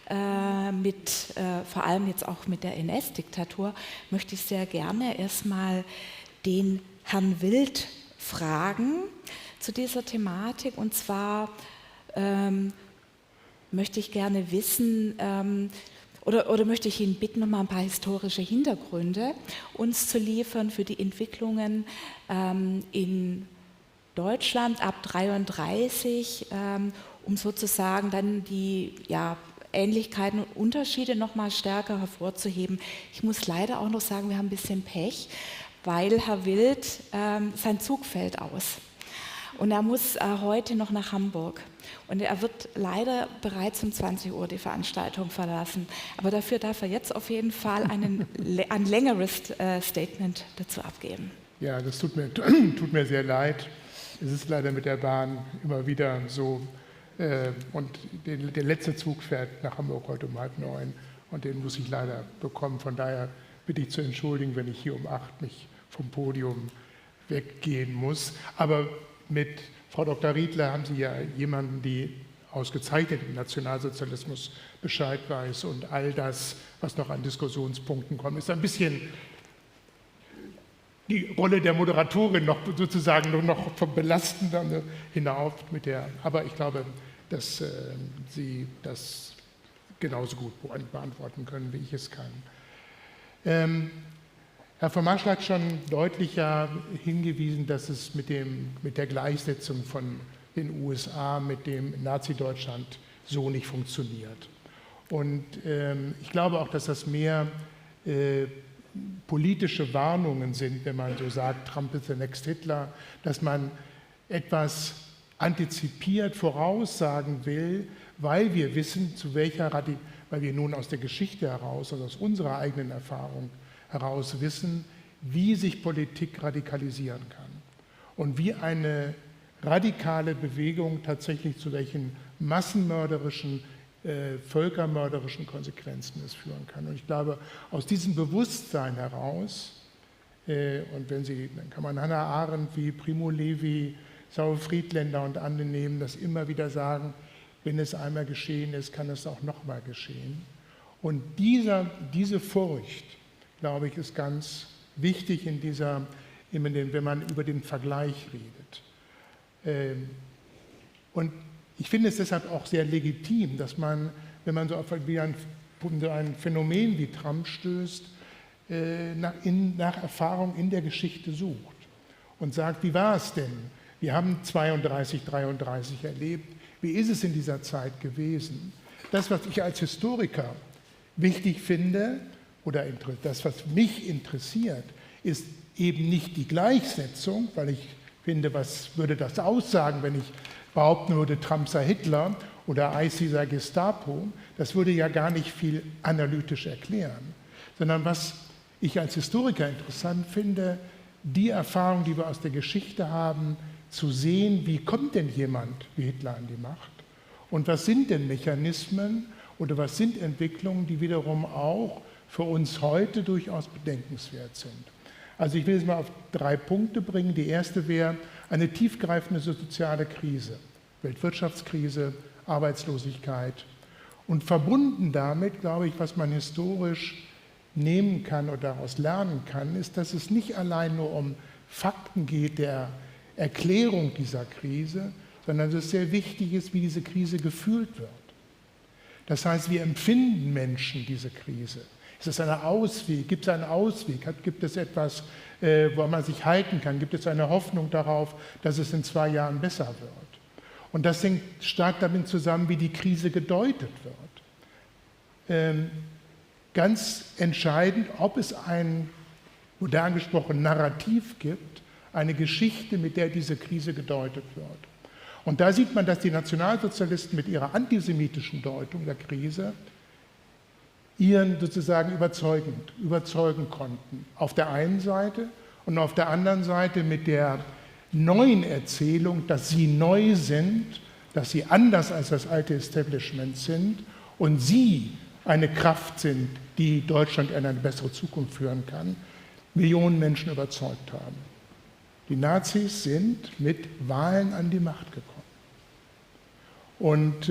vor allem jetzt auch mit der NS-Diktatur, möchte ich sehr gerne erstmal den Herrn Wild fragen zu dieser Thematik. Und zwar möchte ich gerne wissen, oder möchte ich ihn bitten, nochmal ein paar historische Hintergründe uns zu liefern für die Entwicklungen in Deutschland ab 1933, um sozusagen dann die Ähnlichkeiten und Unterschiede noch mal stärker hervorzuheben. Ich muss leider auch noch sagen, wir haben ein bisschen Pech, weil Herr Wild, sein Zug fällt aus. Und er muss heute noch nach Hamburg. Und er wird leider bereits um 20 Uhr die Veranstaltung verlassen. Aber dafür darf er jetzt auf jeden Fall ein längeres Statement dazu abgeben. Ja, das tut mir sehr leid. Es ist leider mit der Bahn immer wieder so. Und der letzte Zug fährt nach Hamburg heute um 8:30 und den muss ich leider bekommen. Von daher bitte ich zu entschuldigen, wenn ich hier um 8 mich vom Podium weggehen muss. Aber mit Frau Dr. Riedler haben Sie ja jemanden, die ausgezeichnet im Nationalsozialismus Bescheid weiß und all das, was noch an Diskussionspunkten kommt, ist ein bisschen die Rolle der Moderatorin noch sozusagen noch belastender hinauf mit der, aber ich glaube, dass Sie das genauso gut beantworten können, wie ich es kann. Herr von Marschall hat schon deutlicher hingewiesen, dass es mit der Gleichsetzung von den USA mit dem Nazi-Deutschland so nicht funktioniert. Und ich glaube auch, dass das mehr politische Warnungen sind, wenn man so sagt, Trump is the next Hitler, dass man etwas antizipiert, voraussagen will, weil wir wissen, weil wir nun aus der Geschichte heraus, also aus unserer eigenen Erfahrung heraus wissen, wie sich Politik radikalisieren kann und wie eine radikale Bewegung tatsächlich zu welchen massenmörderischen, völkermörderischen Konsequenzen es führen kann. Und ich glaube, aus diesem Bewusstsein heraus, und dann kann man Hannah Arendt wie Primo Levi, Saul Friedländer und andere nehmen, das immer wieder sagen, wenn es einmal geschehen ist, kann es auch nochmal geschehen. Und diese Furcht, glaube ich, ist ganz wichtig wenn man über den Vergleich redet. Und ich finde es deshalb auch sehr legitim, dass man, wenn man so auf ein Phänomen wie Trump stößt, nach Erfahrung in der Geschichte sucht und sagt, wie war es denn? Wir haben 32, 33 erlebt. Wie ist es in dieser Zeit gewesen? Das, was ich als Historiker wichtig finde, oder das, was mich interessiert, ist eben nicht die Gleichsetzung, weil ich finde, was würde das aussagen, wenn ich behaupten würde, Trump sei Hitler oder IC sei Gestapo? Das würde ja gar nicht viel analytisch erklären. Sondern was ich als Historiker interessant finde, die Erfahrung, die wir aus der Geschichte haben, zu sehen, wie kommt denn jemand wie Hitler an die Macht? Und was sind denn Mechanismen oder was sind Entwicklungen, die wiederum auch für uns heute durchaus bedenkenswert sind? Also ich will es mal auf 3 Punkte bringen. Die erste wäre eine tiefgreifende soziale Krise, Weltwirtschaftskrise, Arbeitslosigkeit. Und verbunden damit, glaube ich, was man historisch nehmen kann oder daraus lernen kann, ist, dass es nicht allein nur um Fakten geht der Erklärung dieser Krise, sondern dass es sehr wichtig ist, wie diese Krise gefühlt wird. Das heißt, wie empfinden Menschen diese Krise? Ist es ein Ausweg? Gibt es einen Ausweg? Gibt es etwas, wo man sich halten kann? Gibt es eine Hoffnung darauf, dass es in 2 Jahren besser wird? Und das hängt stark damit zusammen, wie die Krise gedeutet wird. Ganz entscheidend, ob es ein, modern gesprochen, Narrativ gibt, eine Geschichte, mit der diese Krise gedeutet wird. Und da sieht man, dass die Nationalsozialisten mit ihrer antisemitischen Deutung der Krise ihren sozusagen überzeugen konnten. Auf der einen Seite Und auf der anderen Seite mit der neuen Erzählung, dass sie neu sind, dass sie anders als das alte Establishment sind und sie eine Kraft sind, die Deutschland in eine bessere Zukunft führen kann, Millionen Menschen überzeugt haben. Die Nazis sind mit Wahlen an die Macht gekommen. Und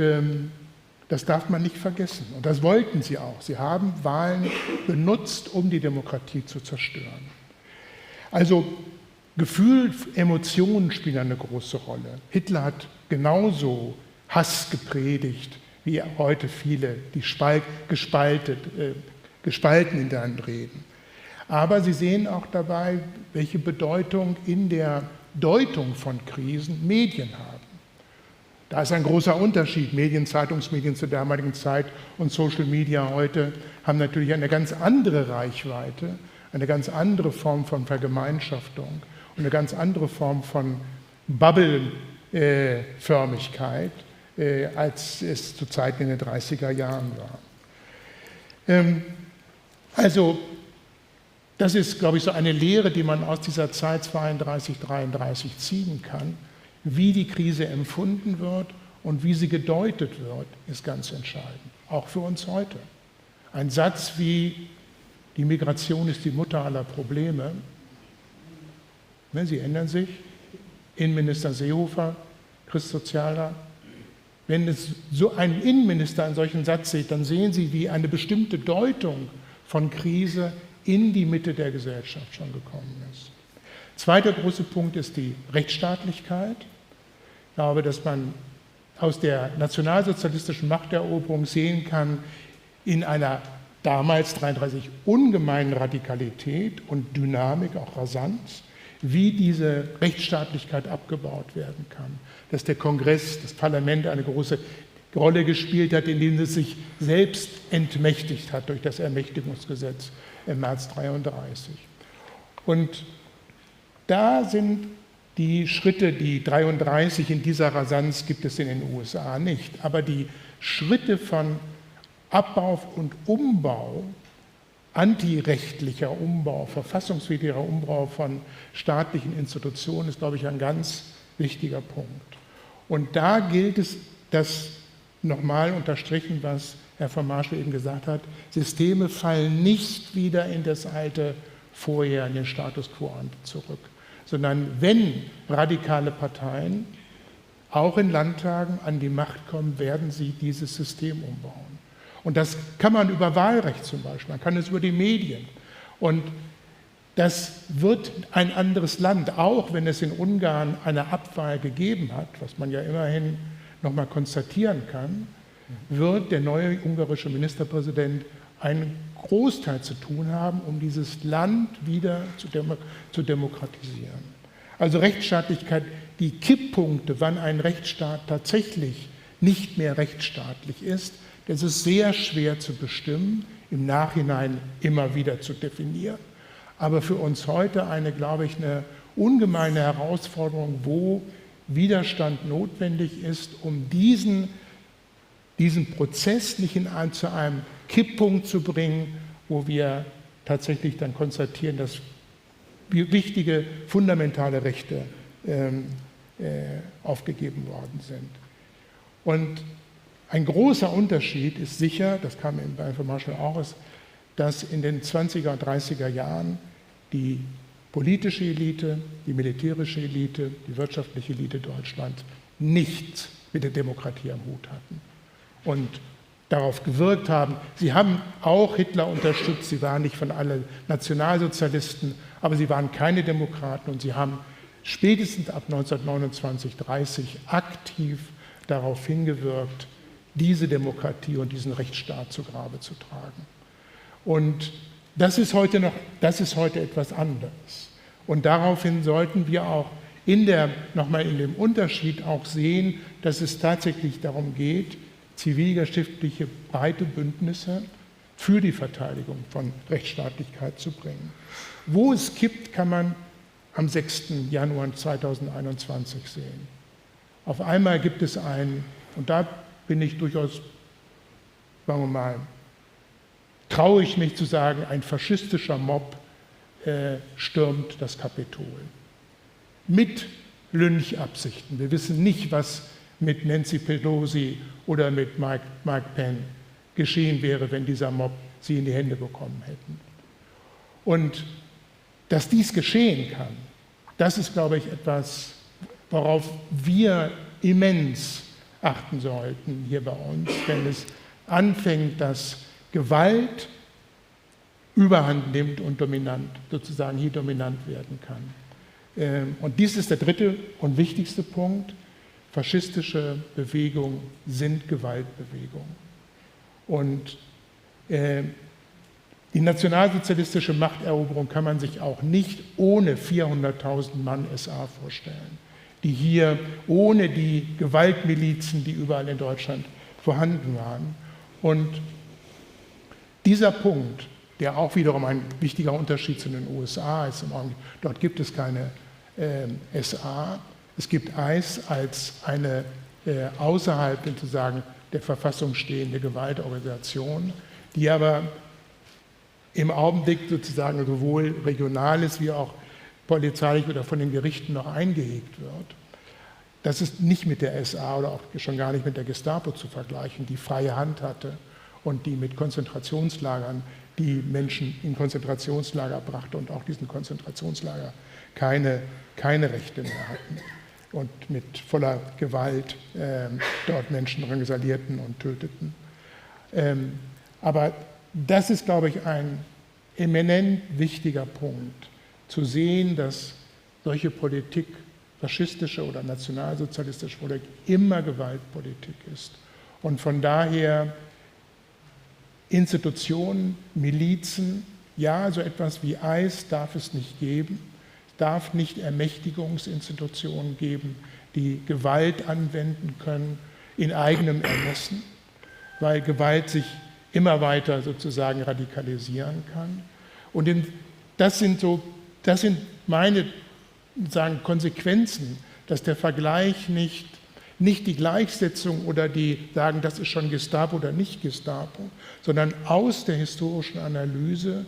das darf man nicht vergessen. Und das wollten sie auch. Sie haben Wahlen benutzt, um die Demokratie zu zerstören. Also Gefühl, Emotionen spielen eine große Rolle. Hitler hat genauso Hass gepredigt, wie heute viele, die gespalten in seinen Reden. Aber sie sehen auch dabei, welche Bedeutung in der Deutung von Krisen Medien haben. Da ist ein großer Unterschied. Medien, Zeitungsmedien zur damaligen Zeit und Social Media heute haben natürlich eine ganz andere Reichweite, eine ganz andere Form von Vergemeinschaftung und eine ganz andere Form von Bubble-Förmigkeit, als es zu Zeiten in den 30er Jahren war. Also das ist, glaube ich, so eine Lehre, die man aus dieser Zeit 32, 33 ziehen kann. Wie die Krise empfunden wird und wie sie gedeutet wird, ist ganz entscheidend, auch für uns heute. Ein Satz wie, die Migration ist die Mutter aller Probleme, Sie ändern sich, Innenminister Seehofer, Christsozialer. Wenn es so ein Innenminister einen solchen Satz sieht, dann sehen Sie, wie eine bestimmte Deutung von Krise in die Mitte der Gesellschaft schon gekommen ist. Zweiter großer Punkt ist die Rechtsstaatlichkeit. Ich glaube, dass man aus der nationalsozialistischen Machteroberung sehen kann, in einer damals 33 ungemeinen Radikalität und Dynamik, auch Rasanz, wie diese Rechtsstaatlichkeit abgebaut werden kann. Dass der Kongress, das Parlament eine große Rolle gespielt hat, indem es sich selbst entmächtigt hat durch das Ermächtigungsgesetz im März 1933. Und da sind die Schritte, die 33 in dieser Rasanz gibt es in den USA nicht, aber die Schritte von Abbau und Umbau, antirechtlicher Umbau, verfassungswidriger Umbau von staatlichen Institutionen ist, glaube ich, ein ganz wichtiger Punkt. Und da gilt es, das nochmal unterstrichen, was Herr von Marschall eben gesagt hat, Systeme fallen nicht wieder in das alte vorher, in den Status quo zurück, sondern wenn radikale Parteien auch in Landtagen an die Macht kommen, werden sie dieses System umbauen. Und das kann man über Wahlrecht zum Beispiel, man kann es über die Medien. Und das wird ein anderes Land, auch wenn es in Ungarn eine Abwahl gegeben hat, was man ja immerhin nochmal konstatieren kann, wird der neue ungarische Ministerpräsident einen Großteil zu tun haben, um dieses Land wieder zu demokratisieren. Also Rechtsstaatlichkeit, die Kipppunkte, wann ein Rechtsstaat tatsächlich nicht mehr rechtsstaatlich ist, das ist sehr schwer zu bestimmen, im Nachhinein immer wieder zu definieren. Aber für uns heute glaube ich, eine ungemeine Herausforderung, wo Widerstand notwendig ist, um diesen Prozess nicht zu einem Kipppunkt zu bringen, wo wir tatsächlich dann konstatieren, dass wichtige, fundamentale Rechte aufgegeben worden sind. Und ein großer Unterschied ist sicher, das kam bei Herrn Marschall auch, ist, dass in den 20er und 30er Jahren die politische Elite, die militärische Elite, die wirtschaftliche Elite Deutschlands nichts mit der Demokratie am Hut hatten und darauf gewirkt haben. Sie haben auch Hitler unterstützt, sie waren nicht von allen Nationalsozialisten, aber sie waren keine Demokraten und sie haben spätestens ab 1929, 30 aktiv darauf hingewirkt, diese Demokratie und diesen Rechtsstaat zu Grabe zu tragen. Und das ist heute etwas anderes. Und daraufhin sollten wir auch nochmal in dem Unterschied auch sehen, dass es tatsächlich darum geht, zivilgesellschaftliche breite Bündnisse für die Verteidigung von Rechtsstaatlichkeit zu bringen. Wo es kippt, kann man am 6. Januar 2021 sehen. Auf einmal gibt es und da bin ich durchaus, sagen wir mal, traue ich mich zu sagen, ein faschistischer Mob stürmt das Kapitol. Mit Lynchabsichten. Wir wissen nicht, was mit Nancy Pelosi oder mit Mike Pence geschehen wäre, wenn dieser Mob sie in die Hände bekommen hätten. Und dass dies geschehen kann, das ist, glaube ich, etwas, worauf wir immens achten sollten hier bei uns, wenn es anfängt, dass Gewalt Überhand nimmt und sozusagen hier dominant werden kann. Und dies ist der dritte und wichtigste Punkt. Faschistische Bewegungen sind Gewaltbewegungen. Und die nationalsozialistische Machteroberung kann man sich auch nicht ohne 400.000 Mann SA vorstellen, die hier ohne die Gewaltmilizen, die überall in Deutschland vorhanden waren. Und dieser Punkt, der auch wiederum ein wichtiger Unterschied zu den USA ist, dort gibt es keine SA, es gibt ICE als eine außerhalb sozusagen der Verfassung stehende Gewaltorganisation, die aber im Augenblick sozusagen sowohl regionales wie auch polizeilich oder von den Gerichten noch eingehegt wird. Das ist nicht mit der SA oder auch schon gar nicht mit der Gestapo zu vergleichen, die freie Hand hatte und die mit Konzentrationslagern die Menschen in Konzentrationslager brachte und auch diesen Konzentrationslager keine Rechte mehr hatten und mit voller Gewalt dort Menschen drangsalierten und töteten. Aber das ist, glaube ich, ein eminent wichtiger Punkt, zu sehen, dass solche Politik, faschistische oder nationalsozialistische Politik, immer Gewaltpolitik ist. Und von daher Institutionen, Milizen, ja, so etwas wie ICE darf es nicht geben. Es darf nicht Ermächtigungsinstitutionen geben, die Gewalt anwenden können in eigenem Ermessen, weil Gewalt sich immer weiter sozusagen radikalisieren kann. Und das sind meine Konsequenzen, dass der Vergleich nicht die Gleichsetzung oder die sagen, das ist schon Gestapo oder nicht Gestapo, sondern aus der historischen Analyse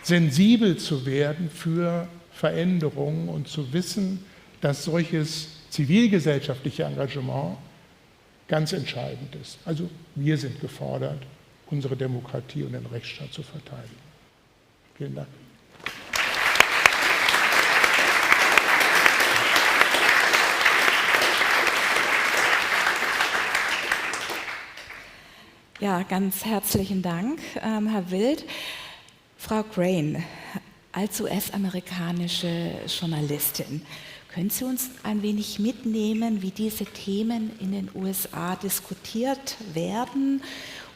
sensibel zu werden für Veränderungen und zu wissen, dass solches zivilgesellschaftliche Engagement ganz entscheidend ist. Also wir sind gefordert, unsere Demokratie und den Rechtsstaat zu verteidigen. Vielen Dank. Ja, ganz herzlichen Dank, Herr Wild. Frau Crane, als US-amerikanische Journalistin, können Sie uns ein wenig mitnehmen, wie diese Themen in den USA diskutiert werden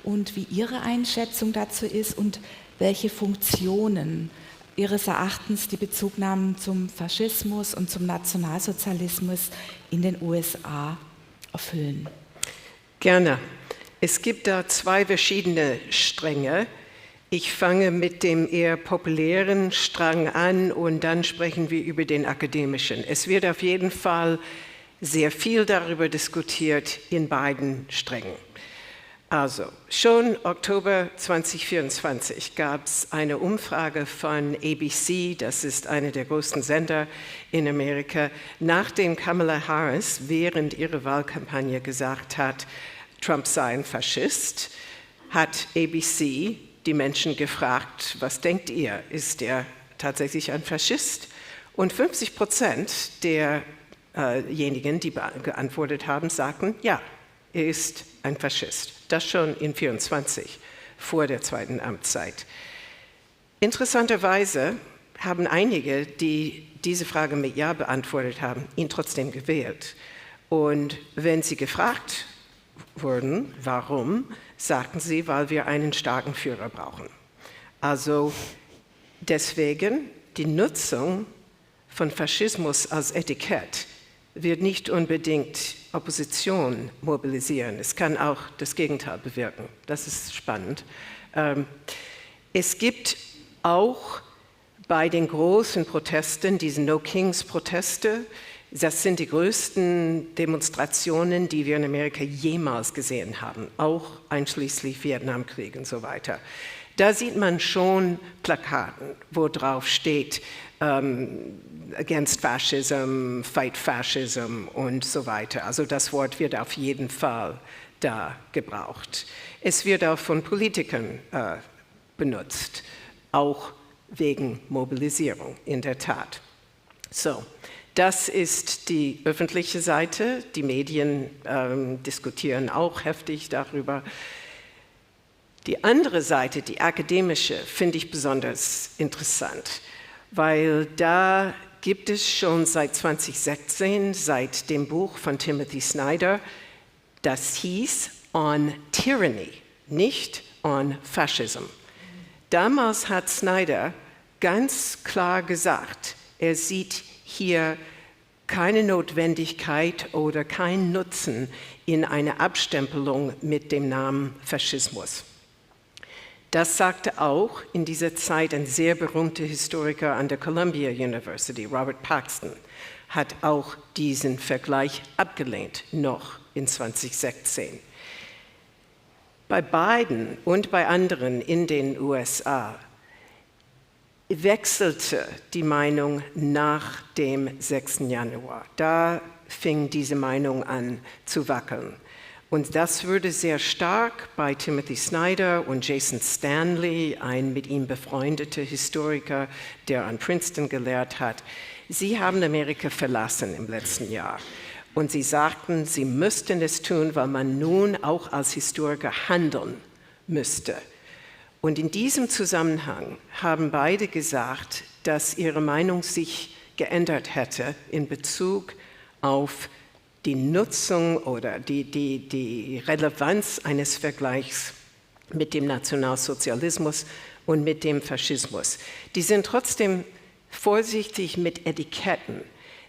und wie Ihre Einschätzung dazu ist und welche Funktionen Ihres Erachtens die Bezugnahmen zum Faschismus und zum Nationalsozialismus in den USA erfüllen? Gerne. Es gibt da zwei verschiedene Stränge. Ich fange mit dem eher populären Strang an und dann sprechen wir über den akademischen. Es wird auf jeden Fall sehr viel darüber diskutiert in beiden Strängen. Also, schon Oktober 2024 gab es eine Umfrage von ABC, das ist einer der größten Sender in Amerika, nachdem Kamala Harris während ihrer Wahlkampagne gesagt hat, Trump sei ein Faschist, hat ABC die Menschen gefragt, was denkt ihr, ist er tatsächlich ein Faschist? Und 50% derjenigen, die geantwortet haben, sagten, ja, er ist ein Faschist. Das schon in 24, vor der zweiten Amtszeit. Interessanterweise haben einige, die diese Frage mit Ja beantwortet haben, ihn trotzdem gewählt. Und wenn sie gefragt wurden, warum, sagten sie, weil wir einen starken Führer brauchen. Also deswegen die Nutzung von Faschismus als Etikett wird nicht unbedingt Opposition mobilisieren. Es kann auch das Gegenteil bewirken. Das ist spannend. Es gibt auch bei den großen Protesten, diesen No-Kings-Proteste, Das sind die größten Demonstrationen, die wir in Amerika jemals gesehen haben, auch einschließlich Vietnamkrieg und so weiter. Da sieht man schon Plakaten, wo drauf steht, against fascism, fight fascism und so weiter. Also das Wort wird auf jeden Fall da gebraucht. Es wird auch von Politikern benutzt, auch wegen Mobilisierung, in der Tat. So, das ist die öffentliche Seite. Die Medien diskutieren auch heftig darüber. Die andere Seite, die akademische, finde ich besonders interessant, weil da gibt es schon seit 2016, seit dem Buch von Timothy Snyder, das hieß On Tyranny, nicht On Fascism. Damals hat Snyder ganz klar gesagt, er sieht hier keine Notwendigkeit oder keinen Nutzen in einer Abstempelung mit dem Namen Faschismus. Das sagte auch in dieser Zeit ein sehr berühmter Historiker an der Columbia University, Robert Paxton, hat auch diesen Vergleich abgelehnt, noch in 2016. Bei Biden und bei anderen in den USA wechselte die Meinung nach dem 6. Januar. Da fing diese Meinung an zu wackeln. Und das wurde sehr stark bei Timothy Snyder und Jason Stanley, ein mit ihm befreundeter Historiker, der an Princeton gelehrt hat. Sie haben Amerika verlassen im letzten Jahr. Und sie sagten, sie müssten es tun, weil man nun auch als Historiker handeln müsste. Und in diesem Zusammenhang haben beide gesagt, dass ihre Meinung sich geändert hätte in Bezug auf die Nutzung oder die Relevanz eines Vergleichs mit dem Nationalsozialismus und mit dem Faschismus. Die sind trotzdem vorsichtig mit Etiketten.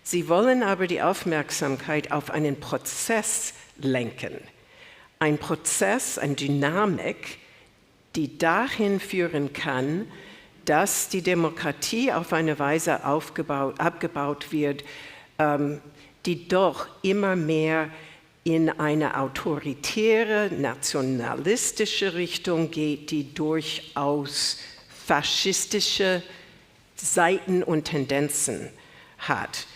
Sie wollen aber die Aufmerksamkeit auf einen Prozess lenken. Ein Prozess, eine Dynamik, die dahin führen kann, dass die Demokratie auf eine Weise abgebaut wird, die doch immer mehr in eine autoritäre, nationalistische Richtung geht, die durchaus faschistische Seiten und Tendenzen hat.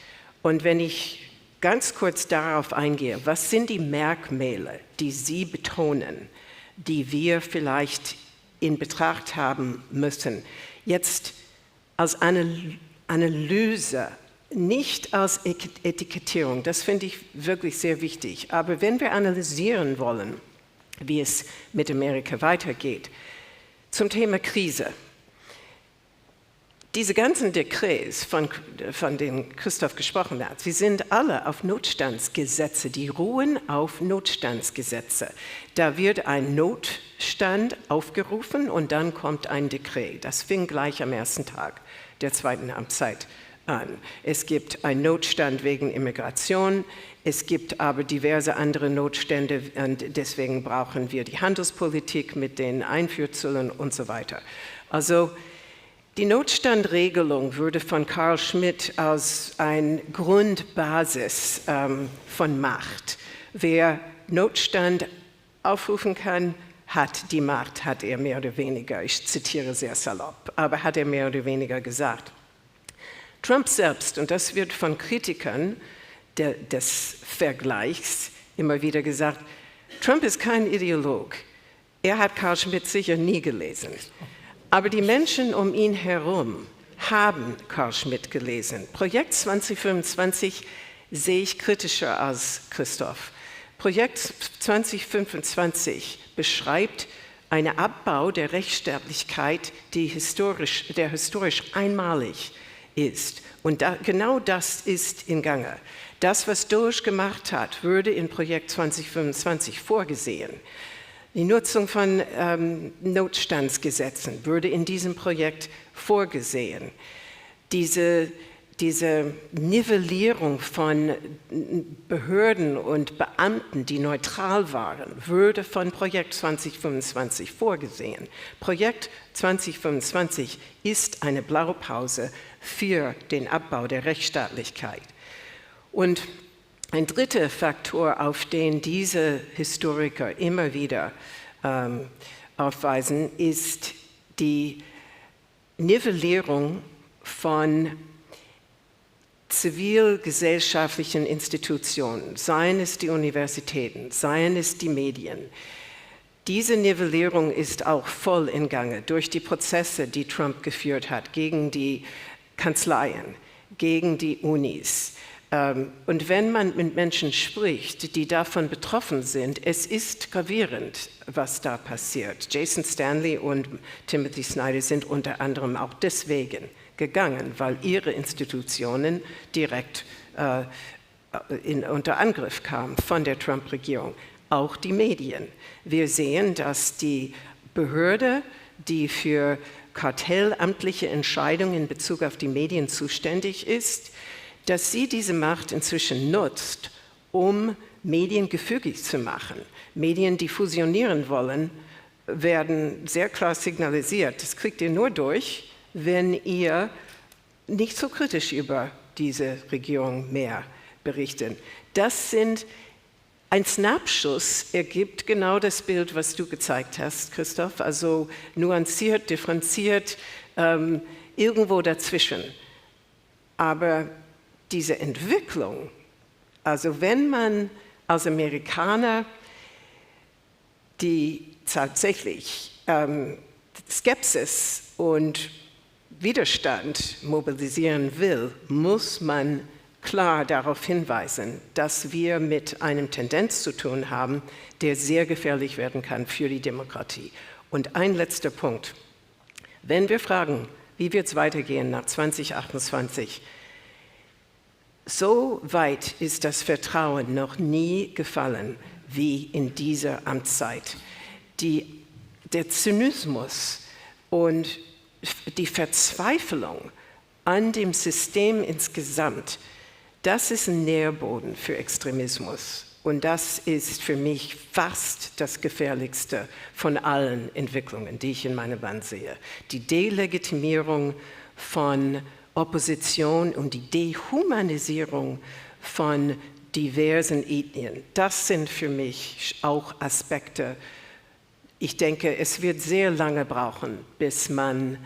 Und wenn ich ganz kurz darauf eingehe, was sind die Merkmale, die Sie betonen, die wir vielleicht in Betracht haben müssen, jetzt als Analyse, nicht als Etikettierung, das finde ich wirklich sehr wichtig, aber wenn wir analysieren wollen, wie es mit Amerika weitergeht, zum Thema Krise. Diese ganzen Dekrets, von denen Christoph gesprochen hat, sie sind alle auf Notstandsgesetze, die ruhen auf Notstandsgesetze. Da wird ein Notstand aufgerufen und dann kommt ein Dekret. Das fing gleich am ersten Tag der zweiten Amtszeit an. Es gibt einen Notstand wegen Immigration, es gibt aber diverse andere Notstände und deswegen brauchen wir die Handelspolitik mit den Einfuhrzöllen und so weiter. Also die Notstandregelung wurde von Carl Schmitt als eine Grundbasis von Macht. Wer Notstand aufrufen kann, hat die Macht, hat er mehr oder weniger, ich zitiere sehr salopp, aber hat er mehr oder weniger gesagt. Trump selbst, und das wird von Kritikern des Vergleichs immer wieder gesagt, Trump ist kein Ideolog. Er hat Carl Schmitt sicher nie gelesen. Aber die Menschen um ihn herum haben Carl Schmitt gelesen. Projekt 2025 sehe ich kritischer als Christoph. Projekt 2025 beschreibt einen Abbau der Rechtsstaatlichkeit, der historisch einmalig ist. Und genau das ist in Gange. Das, was Doge gemacht hat, würde in Projekt 2025 vorgesehen. Die Nutzung von Notstandsgesetzen würde in diesem Projekt vorgesehen. Diese Nivellierung von Behörden und Beamten, die neutral waren, würde von Projekt 2025 vorgesehen. Projekt 2025 ist eine Blaupause für den Abbau der Rechtsstaatlichkeit. Und ein dritter Faktor, auf den diese Historiker immer wieder aufweisen, ist die Nivellierung von zivilgesellschaftlichen Institutionen, seien es die Universitäten, seien es die Medien. Diese Nivellierung ist auch voll in Gange durch die Prozesse, die Trump geführt hat, gegen die Kanzleien, gegen die Unis. Und wenn man mit Menschen spricht, die davon betroffen sind, es ist gravierend, was da passiert. Jason Stanley und Timothy Snyder sind unter anderem auch deswegen gegangen, weil ihre Institutionen direkt unter Angriff kamen von der Trump-Regierung. Auch die Medien. Wir sehen, dass die Behörde, die für kartellamtliche Entscheidungen in Bezug auf die Medien zuständig ist, dass sie diese Macht inzwischen nutzt, um Medien gefügig zu machen. Medien, die fusionieren wollen, werden sehr klar signalisiert. Das kriegt ihr nur durch, wenn ihr nicht so kritisch über diese Regierung mehr berichtet. Ein Schnappschuss ergibt genau das Bild, was du gezeigt hast, Christoph, also nuanciert, differenziert, irgendwo dazwischen. Aber diese Entwicklung, also wenn man als Amerikaner die tatsächlich Skepsis und Widerstand mobilisieren will, muss man klar darauf hinweisen, dass wir mit einem Tendenz zu tun haben, der sehr gefährlich werden kann für die Demokratie. Und ein letzter Punkt. Wenn wir fragen, wie wird es weitergehen nach 2028, so weit ist das Vertrauen noch nie gefallen wie in dieser Amtszeit. Der Zynismus und die Verzweiflung an dem System insgesamt, das ist ein Nährboden für Extremismus. Und das ist für mich fast das Gefährlichste von allen Entwicklungen, die ich in meinem Land sehe. Die Delegitimierung von Opposition und die Dehumanisierung von diversen Ethnien. Das sind für mich auch Aspekte. Ich denke, es wird sehr lange brauchen, bis man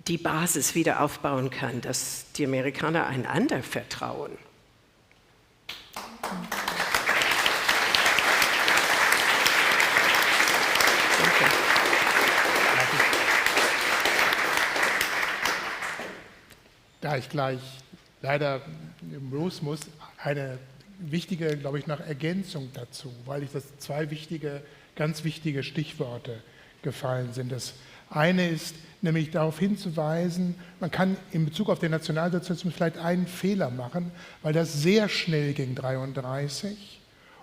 die Basis wieder aufbauen kann, dass die Amerikaner einander vertrauen. Danke. Da ich gleich leider los muss, eine wichtige, glaube ich, noch Ergänzung dazu, weil ich das zwei ganz wichtige Stichworte gefallen sind. Das eine ist nämlich darauf hinzuweisen, man kann in Bezug auf den Nationalsozialismus vielleicht einen Fehler machen, weil das sehr schnell ging, 1933,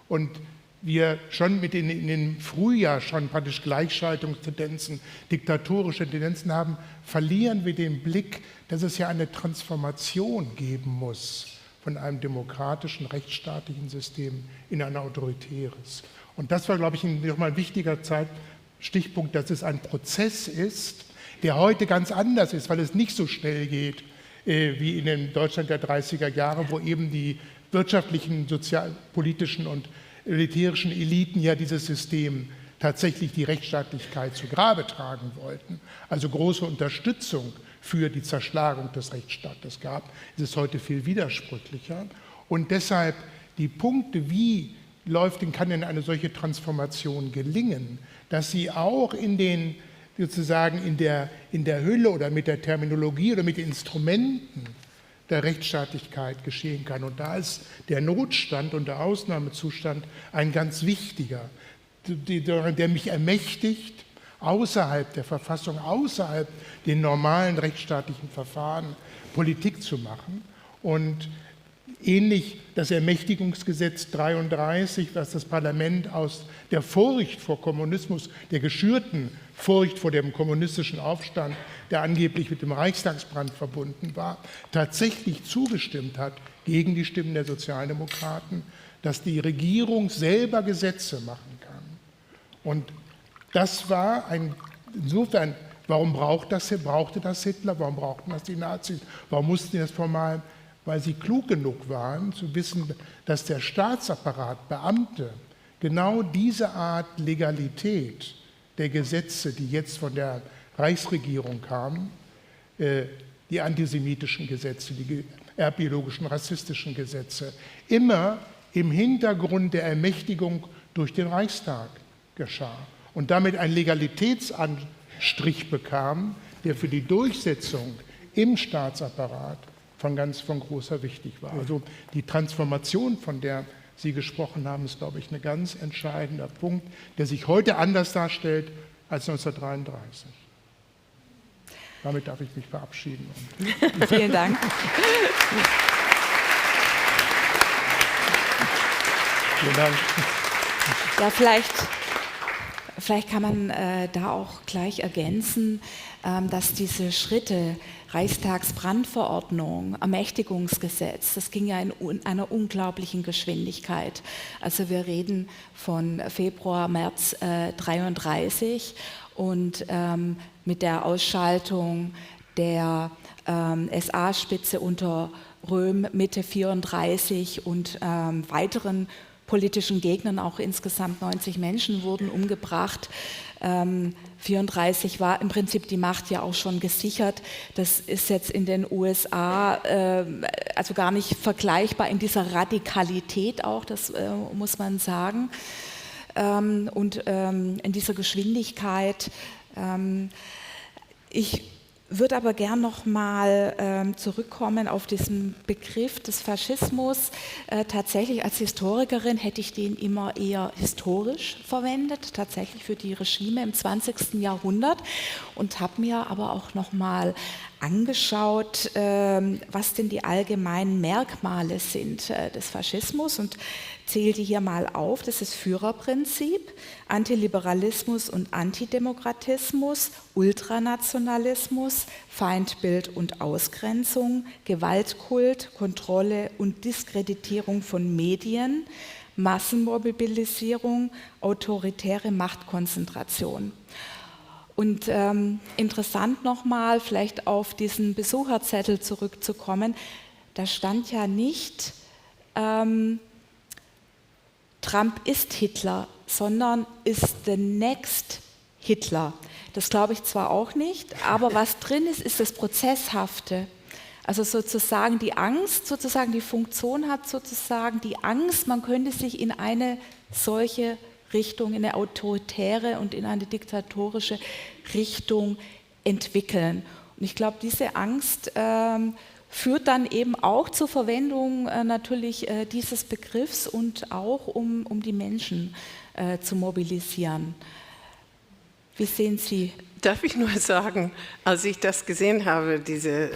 und wir schon in dem Frühjahr schon praktisch Gleichschaltungstendenzen, diktatorische Tendenzen haben, verlieren wir den Blick, dass es ja eine Transformation geben muss von einem demokratischen, rechtsstaatlichen System in ein autoritäres. Und das war, glaube ich, nochmal ein wichtiger Stichpunkt, dass es ein Prozess ist, der heute ganz anders ist, weil es nicht so schnell geht wie in dem Deutschland der 30er Jahre, wo eben die wirtschaftlichen, sozialpolitischen und militärischen Eliten ja dieses System tatsächlich die Rechtsstaatlichkeit zu Grabe tragen wollten, also große Unterstützung für die Zerschlagung des Rechtsstaates gab, ist es heute viel widersprüchlicher. Und deshalb die Punkte, wie kann denn eine solche Transformation gelingen, dass sie auch sozusagen in der Hülle oder mit der Terminologie oder mit den Instrumenten der Rechtsstaatlichkeit geschehen kann. Und da ist der Notstand und der Ausnahmezustand ein ganz wichtiger, der mich ermächtigt, außerhalb der Verfassung, außerhalb den normalen rechtsstaatlichen Verfahren Politik zu machen. Und ähnlich das Ermächtigungsgesetz 33, was das Parlament aus der Furcht vor Kommunismus, der geschürten Furcht vor dem kommunistischen Aufstand, der angeblich mit dem Reichstagsbrand verbunden war, tatsächlich zugestimmt hat, gegen die Stimmen der Sozialdemokraten, dass die Regierung selber Gesetze machen kann. Und das war insofern, warum brauchte das Hitler, warum brauchten das die Nazis, warum mussten die das formal weil sie klug genug waren, zu wissen, dass der Staatsapparat, Beamte, genau diese Art Legalität der Gesetze, die jetzt von der Reichsregierung kamen, die antisemitischen Gesetze, die erbbiologischen, rassistischen Gesetze, immer im Hintergrund der Ermächtigung durch den Reichstag geschah und damit einen Legalitätsanstrich bekam, der für die Durchsetzung im Staatsapparat von großer Wichtig war. Also die Transformation, von der Sie gesprochen haben, ist, glaube ich, ein ganz entscheidender Punkt, der sich heute anders darstellt als 1933. Damit darf ich mich verabschieden. Vielen Dank. Vielen Dank. Ja, vielleicht kann man da auch gleich ergänzen, dass diese Schritte, Reichstagsbrandverordnung, Ermächtigungsgesetz, das ging ja in einer unglaublichen Geschwindigkeit. Also wir reden von Februar, März 1933 und mit der Ausschaltung der SA-Spitze unter Röhm Mitte 1934 und weiteren politischen Gegnern, auch insgesamt 90 Menschen wurden umgebracht. 1934 war im Prinzip die Macht ja auch schon gesichert. Das ist jetzt in den USA also gar nicht vergleichbar in dieser Radikalität auch, das muss man sagen. Und in dieser Geschwindigkeit. Ich würde aber gern noch mal zurückkommen auf diesen Begriff des Faschismus. Tatsächlich als Historikerin hätte ich den immer eher historisch verwendet, tatsächlich für die Regime im 20. Jahrhundert und habe mir aber auch noch mal angeschaut, was denn die allgemeinen Merkmale sind des Faschismus und zählte hier mal auf. Das ist Führerprinzip, Antiliberalismus und Antidemokratismus, Ultranationalismus, Feindbild und Ausgrenzung, Gewaltkult, Kontrolle und Diskreditierung von Medien, Massenmobilisierung, autoritäre Machtkonzentration. Und interessant nochmal, vielleicht auf diesen Besucherzettel zurückzukommen, da stand ja nicht, Trump ist Hitler, sondern ist the next Hitler. Das glaube ich zwar auch nicht, aber was drin ist, ist das Prozesshafte. Also sozusagen die Angst, sozusagen die Funktion hat sozusagen die Angst, man könnte sich in eine solche Richtung, in eine autoritäre und in eine diktatorische Richtung entwickeln. Und ich glaube, diese Angst führt dann eben auch zur Verwendung natürlich dieses Begriffs und auch um die Menschen zu mobilisieren. Wie sehen Sie? Darf ich nur sagen, als ich das gesehen habe, diese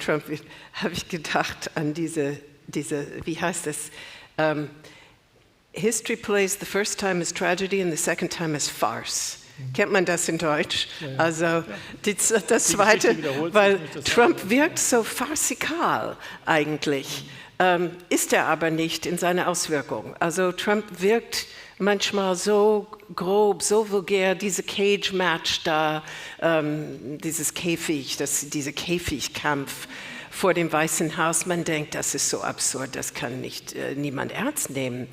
Trump, habe ich gedacht an diese wie heißt das? History plays the first time as tragedy and the second time as farce. Kennt man das in Deutsch? Ja, ja. Also das Zweite, weil Trump wirkt so farcikal eigentlich, ist er aber nicht in seiner Auswirkung. Also Trump wirkt manchmal so grob, so vulgär, diese Cage-Match da, dieser Käfigkampf vor dem Weißen Haus. Man denkt, das ist so absurd, das kann niemand ernst nehmen.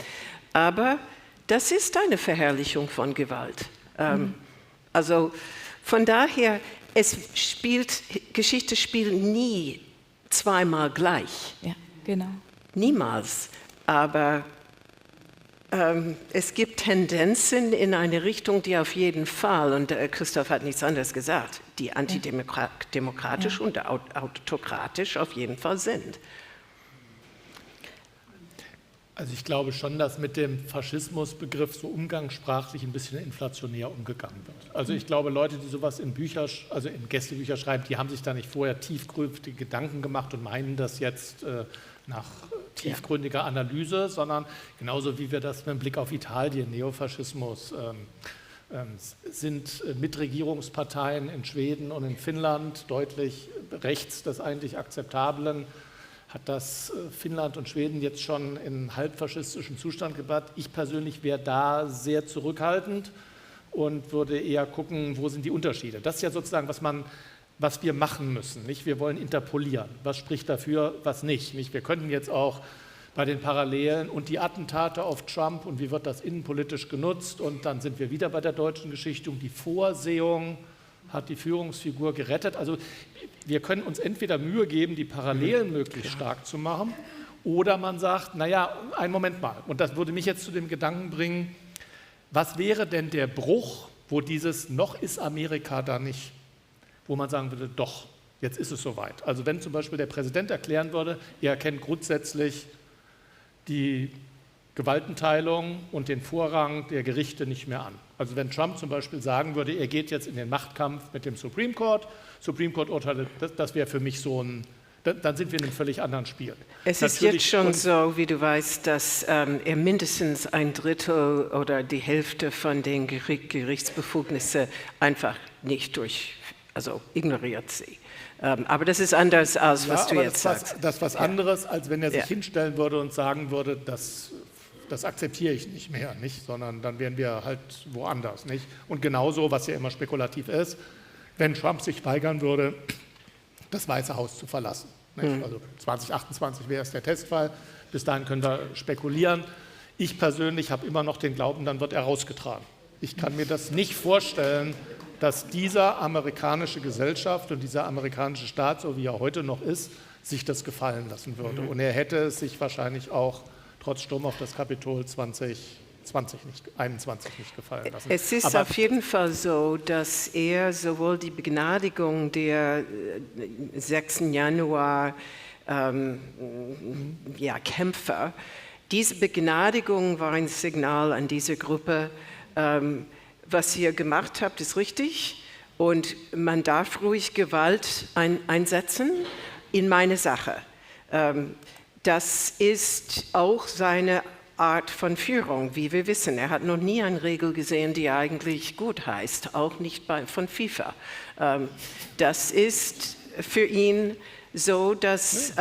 Aber das ist eine Verherrlichung von Gewalt. Also von daher, Geschichte spielt nie zweimal gleich. Ja, genau. Niemals. Aber es gibt Tendenzen in eine Richtung, die auf jeden Fall, und Christoph hat nichts anderes gesagt, die antidemokratisch und autokratisch auf jeden Fall sind. Also ich glaube schon, dass mit dem Faschismusbegriff so umgangssprachlich ein bisschen inflationär umgegangen wird. Also ich glaube, Leute, die sowas in Gästebücher schreiben, die haben sich da nicht vorher tiefgründige Gedanken gemacht und meinen das jetzt nach tiefgründiger Analyse, sondern genauso wie wir das mit Blick auf Italien, Neofaschismus, sind Mitregierungsparteien in Schweden und in Finnland deutlich rechts des eigentlich Akzeptablen, hat das Finnland und Schweden jetzt schon in halbfaschistischen Zustand gebracht. Ich persönlich wäre da sehr zurückhaltend und würde eher gucken, wo sind die Unterschiede. Das ist ja sozusagen, was man was wir machen müssen. Nicht? Wir wollen interpolieren. Was spricht dafür, was nicht? Nicht? Wir könnten jetzt auch bei den Parallelen und die Attentate auf Trump und wie wird das innenpolitisch genutzt und dann sind wir wieder bei der deutschen Geschichte. Die Vorsehung hat die Führungsfigur gerettet. Also wir können uns entweder Mühe geben, die Parallelen möglichst stark zu machen, oder man sagt, naja, einen Moment mal. Und das würde mich jetzt zu dem Gedanken bringen, was wäre denn der Bruch, wo dieses noch ist Amerika da nicht, wo man sagen würde, doch, jetzt ist es soweit. Also wenn zum Beispiel der Präsident erklären würde, er erkennt grundsätzlich die Gewaltenteilung und den Vorrang der Gerichte nicht mehr an. Also wenn Trump zum Beispiel sagen würde, er geht jetzt in den Machtkampf mit dem Supreme Court-Urteile, das wäre für mich so ein, dann sind wir in einem völlig anderen Spiel. Es ist jetzt schon so, wie du weißt, dass er mindestens ein Drittel oder die Hälfte von den Gerichtsbefugnissen einfach nicht ignoriert sie. Aber das ist anders, als was du jetzt sagst. Das ist was anderes, als wenn er sich hinstellen würde und sagen würde, das akzeptiere ich nicht mehr, nicht? Sondern dann wären wir halt woanders. Nicht? Und genauso, was ja immer spekulativ ist, wenn Trump sich weigern würde, das Weiße Haus zu verlassen. Nicht? Also 2028 wäre es der Testfall, bis dahin können wir spekulieren. Ich persönlich habe immer noch den Glauben, dann wird er rausgetragen. Ich kann mir das nicht vorstellen, dass diese amerikanische Gesellschaft und dieser amerikanische Staat, so wie er heute noch ist, sich das gefallen lassen würde. Und er hätte es sich wahrscheinlich auch trotz Sturm auf das Kapitol 2021 nicht gefallen lassen. Es ist auf jeden Fall so, dass er sowohl die Begnadigung der 6. Januar Kämpfer, diese Begnadigung war ein Signal an diese Gruppe, was ihr gemacht habt, ist richtig und man darf ruhig Gewalt einsetzen in meine Sache. Das ist auch seine Art von Führung, wie wir wissen. Er hat noch nie eine Regel gesehen, die eigentlich gut heißt, auch nicht von FIFA. Das ist für ihn so, dass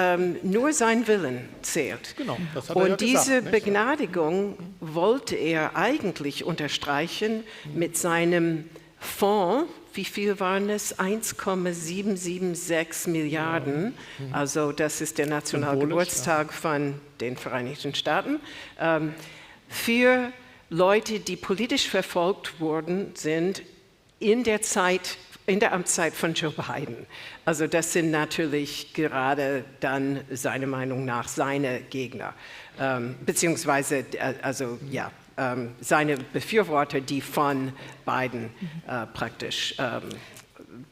nur sein Willen zählt. Genau, das hat er und diese gesagt, Begnadigung wollte er eigentlich unterstreichen mit seinem Fonds. Wie viel waren es? 1,776 Milliarden. Also das ist der Nationalgeburtstag von den Vereinigten Staaten. Für Leute, die politisch verfolgt worden sind in der Amtszeit von Joe Biden. Also das sind natürlich gerade dann seiner Meinung nach seine Gegner, beziehungsweise seine Befürworter, die von Biden praktisch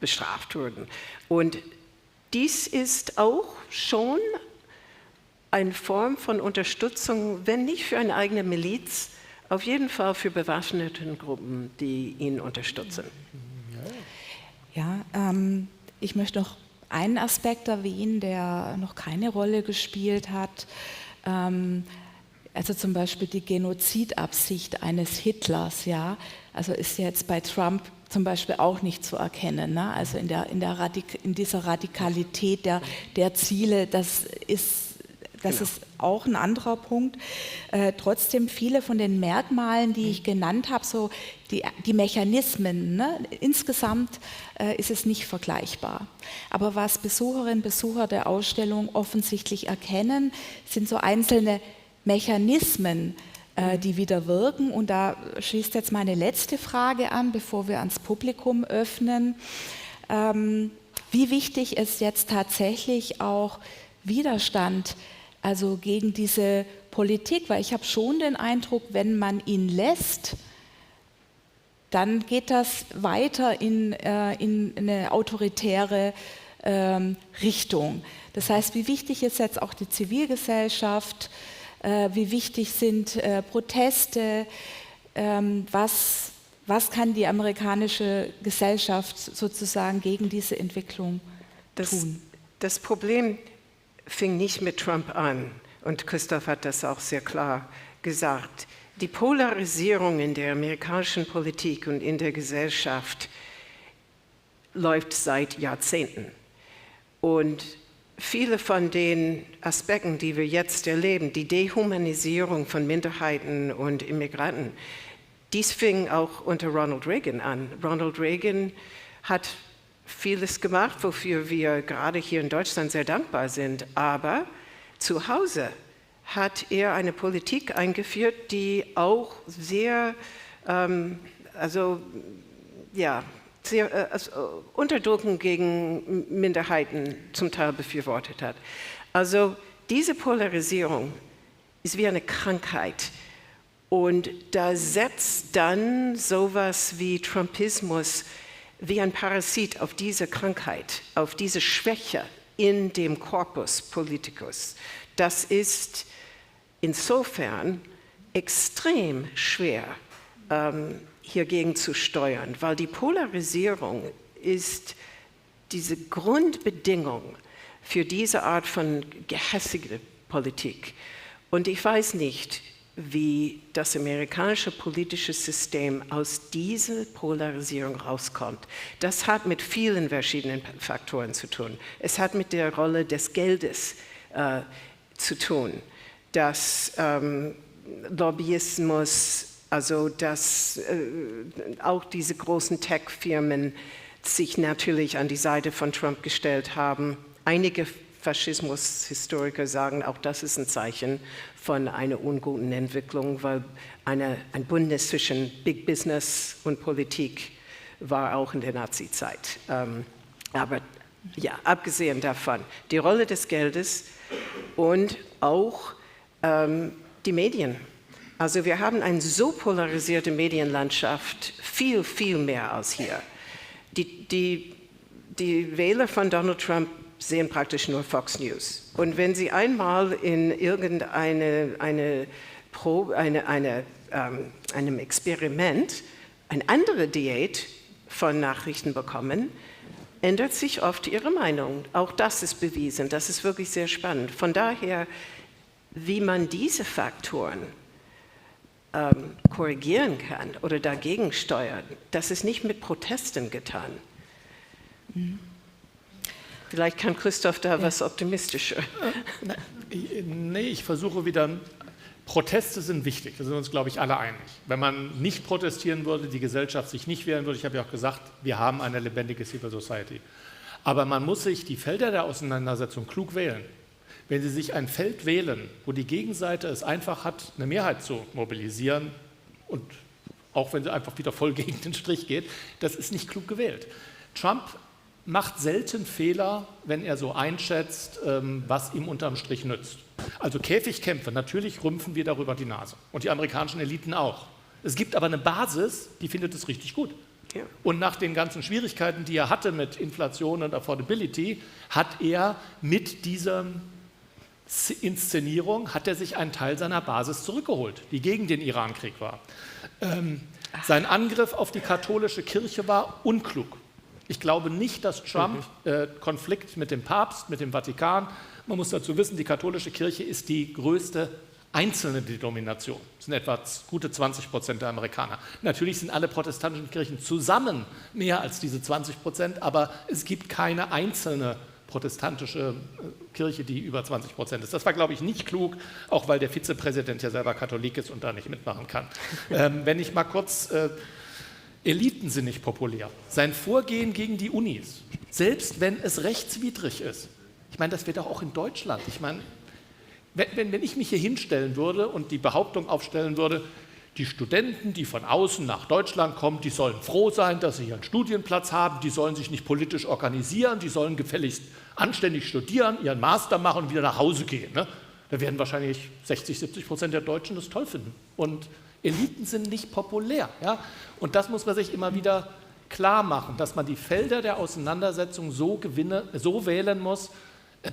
bestraft wurden. Und dies ist auch schon eine Form von Unterstützung, wenn nicht für eine eigene Miliz, auf jeden Fall für bewaffnete Gruppen, die ihn unterstützen. Ja, ich möchte noch einen Aspekt erwähnen, der noch keine Rolle gespielt hat. Also zum Beispiel die Genozidabsicht eines Hitlers, ja, also ist jetzt bei Trump zum Beispiel auch nicht zu erkennen, ne? Also in dieser Radikalität der Ziele, das ist auch ein anderer Punkt. Trotzdem viele von den Merkmalen, die ich genannt habe, so die Mechanismen, ne? Insgesamt ist es nicht vergleichbar. Aber was Besucherinnen und Besucher der Ausstellung offensichtlich erkennen, sind so einzelne Mechanismen, die wieder wirken. Und da schließt jetzt meine letzte Frage an, bevor wir ans Publikum öffnen. Wie wichtig ist jetzt tatsächlich auch Widerstand, also gegen diese Politik? Weil ich habe schon den Eindruck, wenn man ihn lässt, dann geht das weiter in eine autoritäre Richtung. Das heißt, wie wichtig ist jetzt auch die Zivilgesellschaft? Wie wichtig sind Proteste? Was kann die amerikanische Gesellschaft sozusagen gegen diese Entwicklung tun? Das Problem fing nicht mit Trump an und Christoph hat das auch sehr klar gesagt. Die Polarisierung in der amerikanischen Politik und in der Gesellschaft läuft seit Jahrzehnten. Und viele von den Aspekten, die wir jetzt erleben, die Dehumanisierung von Minderheiten und Immigranten, dies fing auch unter Ronald Reagan an. Ronald Reagan hat vieles gemacht, wofür wir gerade hier in Deutschland sehr dankbar sind. Aber zu Hause hat er eine Politik eingeführt, die auch sehr, Unterdrückung gegen Minderheiten zum Teil befürwortet hat. Also diese Polarisierung ist wie eine Krankheit. Und da setzt dann sowas wie Trumpismus wie ein Parasit auf diese Krankheit, auf diese Schwäche in dem Corpus Politicus. Das ist insofern extrem schwer, hiergegen zu steuern, weil die Polarisierung ist diese Grundbedingung für diese Art von gehässiger Politik. Und ich weiß nicht, wie das amerikanische politische System aus dieser Polarisierung rauskommt. Das hat mit vielen verschiedenen Faktoren zu tun. Es hat mit der Rolle des Geldes zu tun, dass Lobbyismus, also dass auch diese großen Tech-Firmen sich natürlich an die Seite von Trump gestellt haben. Einige Faschismus-Historiker sagen, auch das ist ein Zeichen von einer unguten Entwicklung, weil ein Bündnis zwischen Big Business und Politik war auch in der Nazi-Zeit. Aber ja, abgesehen davon, die Rolle des Geldes und auch die Medien. Also wir haben eine so polarisierte Medienlandschaft, viel, viel mehr als hier. Die Wähler von Donald Trump sehen praktisch nur Fox News. Und wenn Sie einmal in einem Experiment eine andere Diät von Nachrichten bekommen, ändert sich oft Ihre Meinung. Auch das ist bewiesen. Das ist wirklich sehr spannend. Von daher, wie man diese Faktoren korrigieren kann oder dagegen steuern, das ist nicht mit Protesten getan. Vielleicht kann Christoph da was optimistischer. Nee, ich versuche wieder, Proteste sind wichtig, da sind wir uns, glaube ich, alle einig. Wenn man nicht protestieren würde, die Gesellschaft sich nicht wehren würde, ich habe ja auch gesagt, wir haben eine lebendige Civil Society. Aber man muss sich die Felder der Auseinandersetzung klug wählen. Wenn Sie sich ein Feld wählen, wo die Gegenseite es einfach hat, eine Mehrheit zu mobilisieren und auch wenn sie einfach wieder voll gegen den Strich geht, das ist nicht klug gewählt. Trump macht selten Fehler, wenn er so einschätzt, was ihm unterm Strich nützt. Also Käfigkämpfe, natürlich rümpfen wir darüber die Nase und die amerikanischen Eliten auch. Es gibt aber eine Basis, die findet es richtig gut. Ja. Und nach den ganzen Schwierigkeiten, die er hatte mit Inflation und Affordability, hat er mit dieser Inszenierung, hat er sich einen Teil seiner Basis zurückgeholt, die gegen den Irankrieg war. Sein Angriff auf die katholische Kirche war unklug. Ich glaube nicht, dass Trump Konflikt mit dem Papst, mit dem Vatikan, man muss dazu wissen, die katholische Kirche ist die größte einzelne Denomination. Das sind etwa gute 20% der Amerikaner. Natürlich sind alle protestantischen Kirchen zusammen mehr als diese 20%, aber es gibt keine einzelne protestantische Kirche, die über 20% ist. Das war, glaube ich, nicht klug, auch weil der Vizepräsident ja selber Katholik ist und da nicht mitmachen kann. Wenn ich mal kurz... Eliten sind nicht populär. Sein Vorgehen gegen die Unis, selbst wenn es rechtswidrig ist. Ich meine, das wird auch in Deutschland. Ich meine, wenn ich mich hier hinstellen würde und die Behauptung aufstellen würde, die Studenten, die von außen nach Deutschland kommen, die sollen froh sein, dass sie hier einen Studienplatz haben, die sollen sich nicht politisch organisieren, die sollen gefälligst anständig studieren, ihren Master machen und wieder nach Hause gehen. Ne? Da werden wahrscheinlich 60-70% der Deutschen das toll finden. Und Eliten sind nicht populär. Ja? Und das muss man sich immer wieder klar machen, dass man die Felder der Auseinandersetzung so wählen muss,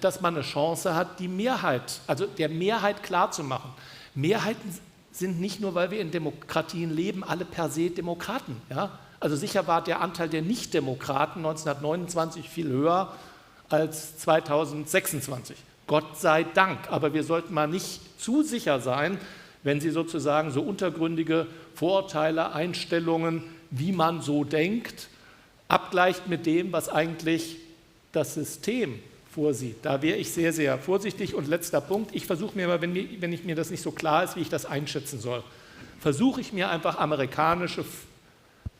dass man eine Chance hat, die Mehrheit, also der Mehrheit klarzumachen. Mehrheiten sind nicht nur, weil wir in Demokratien leben, alle per se Demokraten. Ja? Also sicher war der Anteil der Nichtdemokraten 1929 viel höher als 2026. Gott sei Dank. Aber wir sollten mal nicht zu sicher sein, wenn Sie sozusagen so untergründige Vorurteile, Einstellungen, wie man so denkt, abgleicht mit dem, was eigentlich das System vorsieht. Da wäre ich sehr, sehr vorsichtig. Und letzter Punkt, ich versuche mir aber, wenn mir das nicht so klar ist, wie ich das einschätzen soll, versuche ich mir einfach amerikanische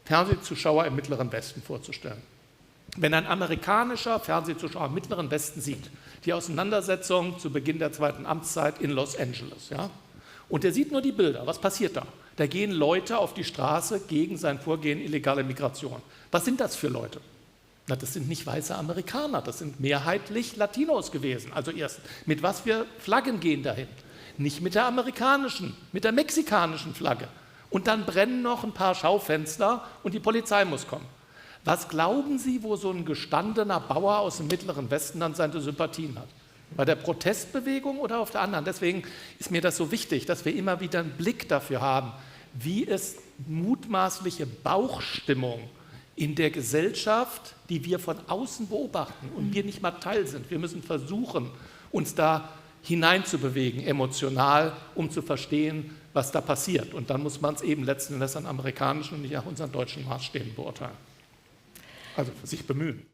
Fernsehzuschauer im Mittleren Westen vorzustellen. Wenn ein amerikanischer Fernsehzuschauer im Mittleren Westen sieht, die Auseinandersetzung zu Beginn der zweiten Amtszeit in Los Angeles, ja, und der sieht nur die Bilder, was passiert da? Da gehen Leute auf die Straße gegen sein Vorgehen illegale Migration. Was sind das für Leute? Na, das sind nicht weiße Amerikaner, das sind mehrheitlich Latinos gewesen. Also erst, mit was für Flaggen gehen dahin? Nicht mit der amerikanischen, mit der mexikanischen Flagge. Und dann brennen noch ein paar Schaufenster und die Polizei muss kommen. Was glauben Sie, wo so ein gestandener Bauer aus dem Mittleren Westen dann seine Sympathien hat? Bei der Protestbewegung oder auf der anderen? Deswegen ist mir das so wichtig, dass wir immer wieder einen Blick dafür haben, wie es mutmaßliche Bauchstimmung in der Gesellschaft, die wir von außen beobachten und wir nicht mal Teil sind. Wir müssen versuchen, uns da hineinzubewegen, emotional, um zu verstehen, was da passiert. Und dann muss man es eben letzten Endes an amerikanischen und nicht nach unseren deutschen Maßstäben beurteilen. Also für sich bemühen.